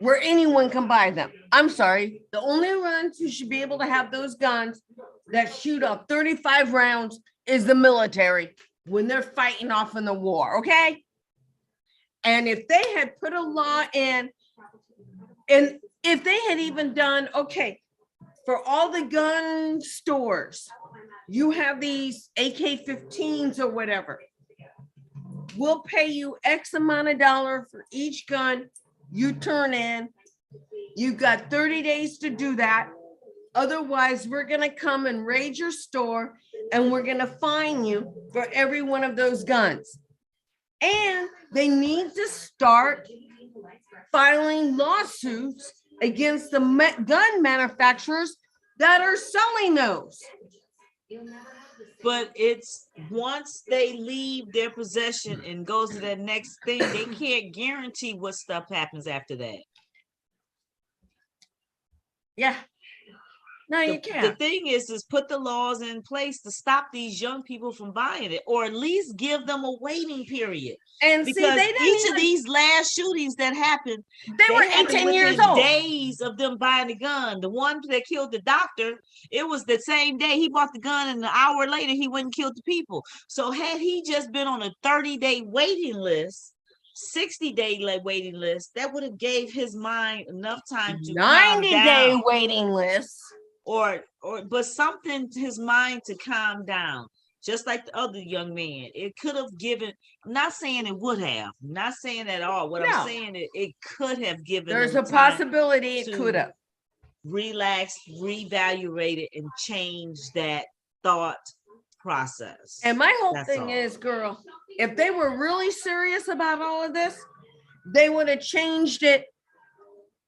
where anyone can buy them? I'm sorry, the only ones who should be able to have those guns that shoot up 35 rounds is the military when they're fighting off in the war, okay? And if they had put a law in, and if they had even done, okay, for all the gun stores, you have these AK-15s or whatever, we'll pay you X amount of dollar for each gun you turn in. You've got 30 days to do that. Otherwise, we're going to come and raid your store and we're going to fine you for every one of those guns. And they need to start filing lawsuits against the gun manufacturers that are selling those. But it's once they leave their possession and goes to that next thing, they can't guarantee what stuff happens after that. Yeah. No, you The can't. thing is put the laws in place to stop these young people from buying it, or at least give them a waiting period. And see, Because they didn't each of even, these last shootings that happened, they were happened 18 years within old. days of them buying the gun. The one that killed the doctor, it was the same day he bought the gun, and an hour later he went and killed the people. So had he just been on a 30-day waiting list, 60-day waiting list, that would have gave his mind enough time to calm 90-day down. waiting list. But something to his mind to calm down, just like the other young man. It could have given, I'm not saying it would have, I'm not saying at all. What No. I'm saying, it could have given There's them a time possibility it to could have. relax, reevaluate it, and change that thought process. And my whole That's thing all. is, girl, if they were really serious about all of this, they would have changed it.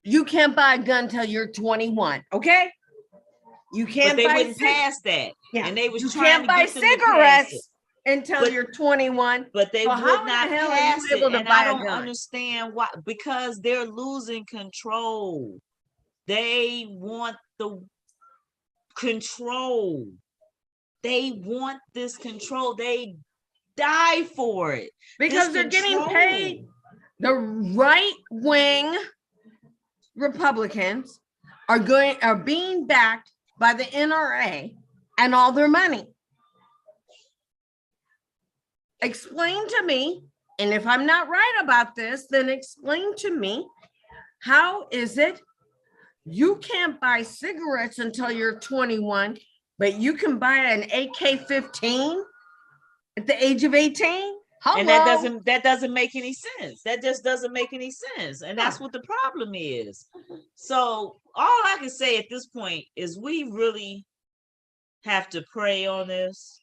You can't buy a gun till you're 21, okay? You But can't they buy wouldn't pass that. yeah. And they was You trying can't to buy get them to pass it. cigarettes until But- you're 21. But they So would how in the not hell are you pass it, able to and buy I a don't gun? understand why. Because they're losing control. They want the control. They want this control. They die for it. Because This they're getting control. paid. The right wing Republicans are being backed by the NRA and all their money. Explain to me, and if I'm not right about this, then explain to me, how is it you can't buy cigarettes until you're 21, but you can buy an AK-15 at the age of 18? Hello? And that doesn't make any sense. That just doesn't make any sense. And that's what the problem is. So all I can say at this point is we really have to pray on this.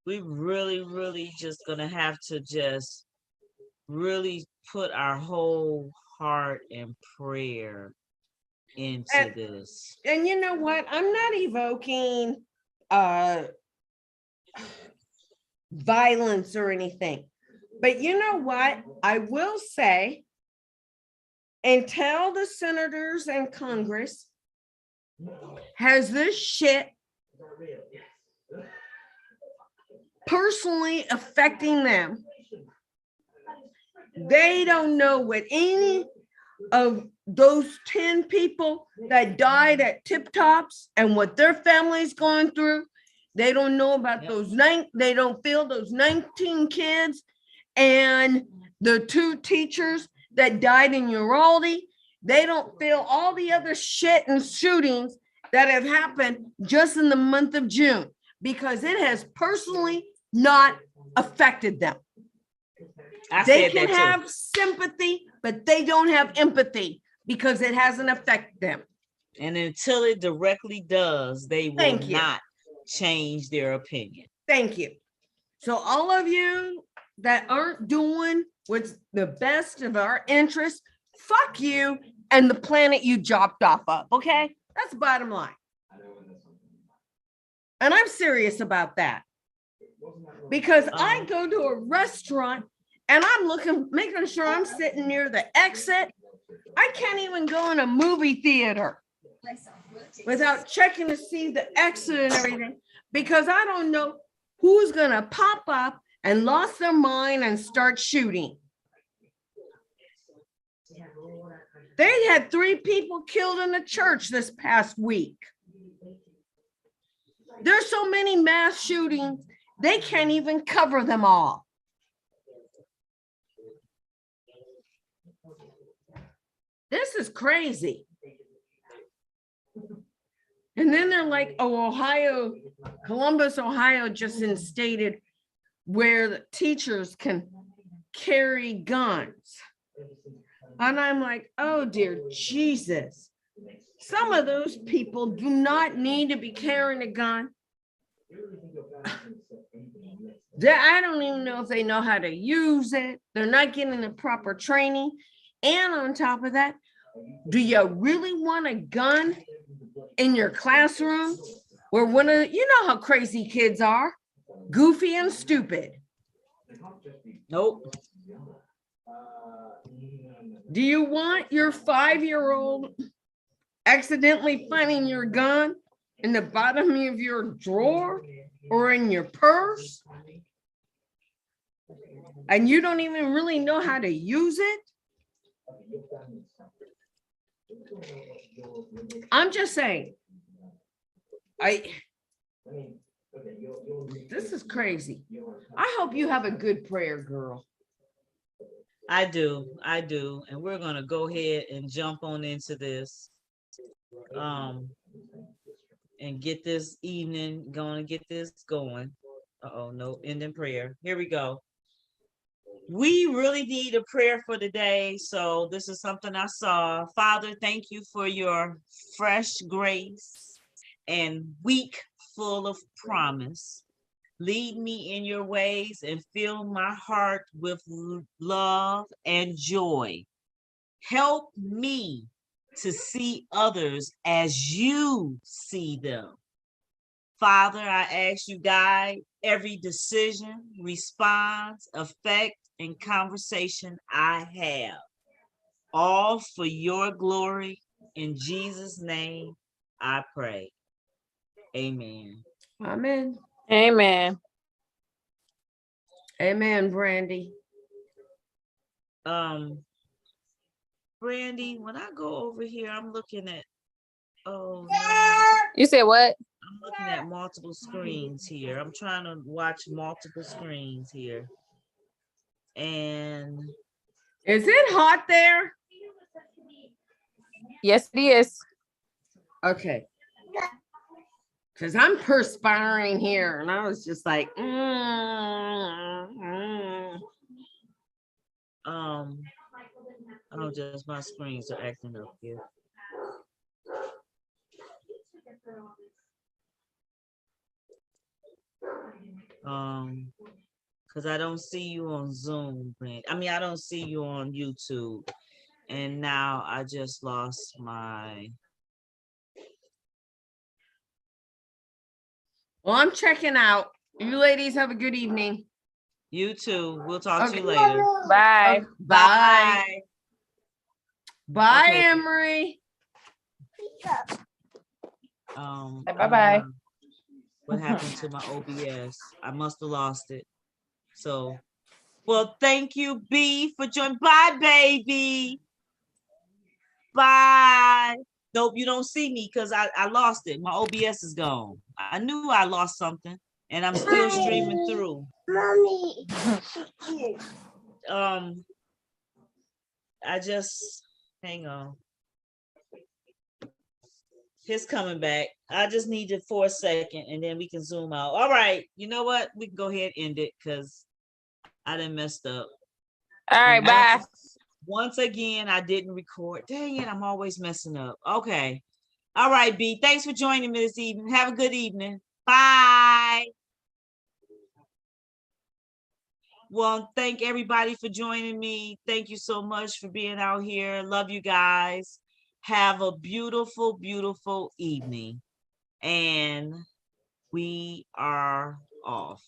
We really, really just gonna have to just really put our whole heart and prayer into this. And you know what? I'm not evoking violence or anything. But you know what? I will say, until the senators and Congress has this shit personally affecting them, they don't know what any of those 10 people that died at Tip Tops and what their family's going through. They don't know about those they don't feel those 19 kids and the 2 teachers that died in Uvalde. They don't feel all the other shit and shootings that have happened just in the month of June, because it has personally not affected them. They can have sympathy, but they don't have empathy because it hasn't affected them. And until it directly does, they will not change their opinion. Thank you. So all of you that aren't doing what's the best of our interests, fuck you and the planet you dropped off of, okay? That's the bottom line. And I'm serious about that. Because I go to a restaurant and I'm making sure I'm sitting near the exit. I can't even go in a movie theater without checking to see the exit and everything, because I don't know who's gonna pop up and lost their mind and start shooting. They had 3 people killed in the church this past week. There's so many mass shootings, they can't even cover them all. This is crazy. And then they're like, oh, Columbus, Ohio just instated where the teachers can carry guns. And I'm like, oh dear Jesus. Some of those people do not need to be carrying a gun. I don't even know if they know how to use it. They're not getting the proper training. And on top of that, do you really want a gun in your classroom where you know how crazy kids are, goofy and stupid. Nope. Do you want your 5-year-old accidentally finding your gun in the bottom of your drawer or in your purse? And you don't even really know how to use it? I'm just saying. This is crazy. I hope you have a good prayer, girl. I do. And we're gonna go ahead and jump on into this. And get this evening, gonna get this going. Uh-oh, no, end in prayer. Here we go. We really need a prayer for the day. So this is something I saw. Father, thank you for your fresh grace and week full of promise. Lead me in your ways and fill my heart with love and joy. Help me to see others as you see them. Father, I ask you guide every decision, response, effect, and conversation I have. All for your glory. In Jesus' name, I pray. Amen. Amen. Amen. Amen, Brandy. Brandy, when I go over here, I'm looking at, oh no, You said what? I'm looking at multiple screens here. I'm trying to watch multiple screens here. And Is it hot there? Yes, it is. Okay. Because I'm perspiring here. And I was just like, oh, just my screens are acting up here. Because I don't see you on Zoom, Brandy. I mean, I don't see you on YouTube. And now I just lost my. well, I'm checking out. You ladies have a good evening. You too. We'll talk to you Okay. later. Bye. Bye. Bye, Okay. Emery. Bye-bye. What happened to my OBS? I must have lost it. So, well, thank you, B, for joining. Bye, baby. Bye. Nope, you don't see me because I lost it. My OBS is gone. I knew I lost something, and I'm still streaming through. Mommy. I just hang on. His coming back. I just need it for a second, and then we can zoom out. All right, you know what? We can go ahead and end it because I done messed up. All right, bye. Once again, I didn't record. Dang it, I'm always messing up. Okay. All right, B. Thanks for joining me this evening. Have a good evening. Bye. Well, thank everybody for joining me. Thank you so much for being out here. Love you guys. Have a beautiful, beautiful evening. And we are off.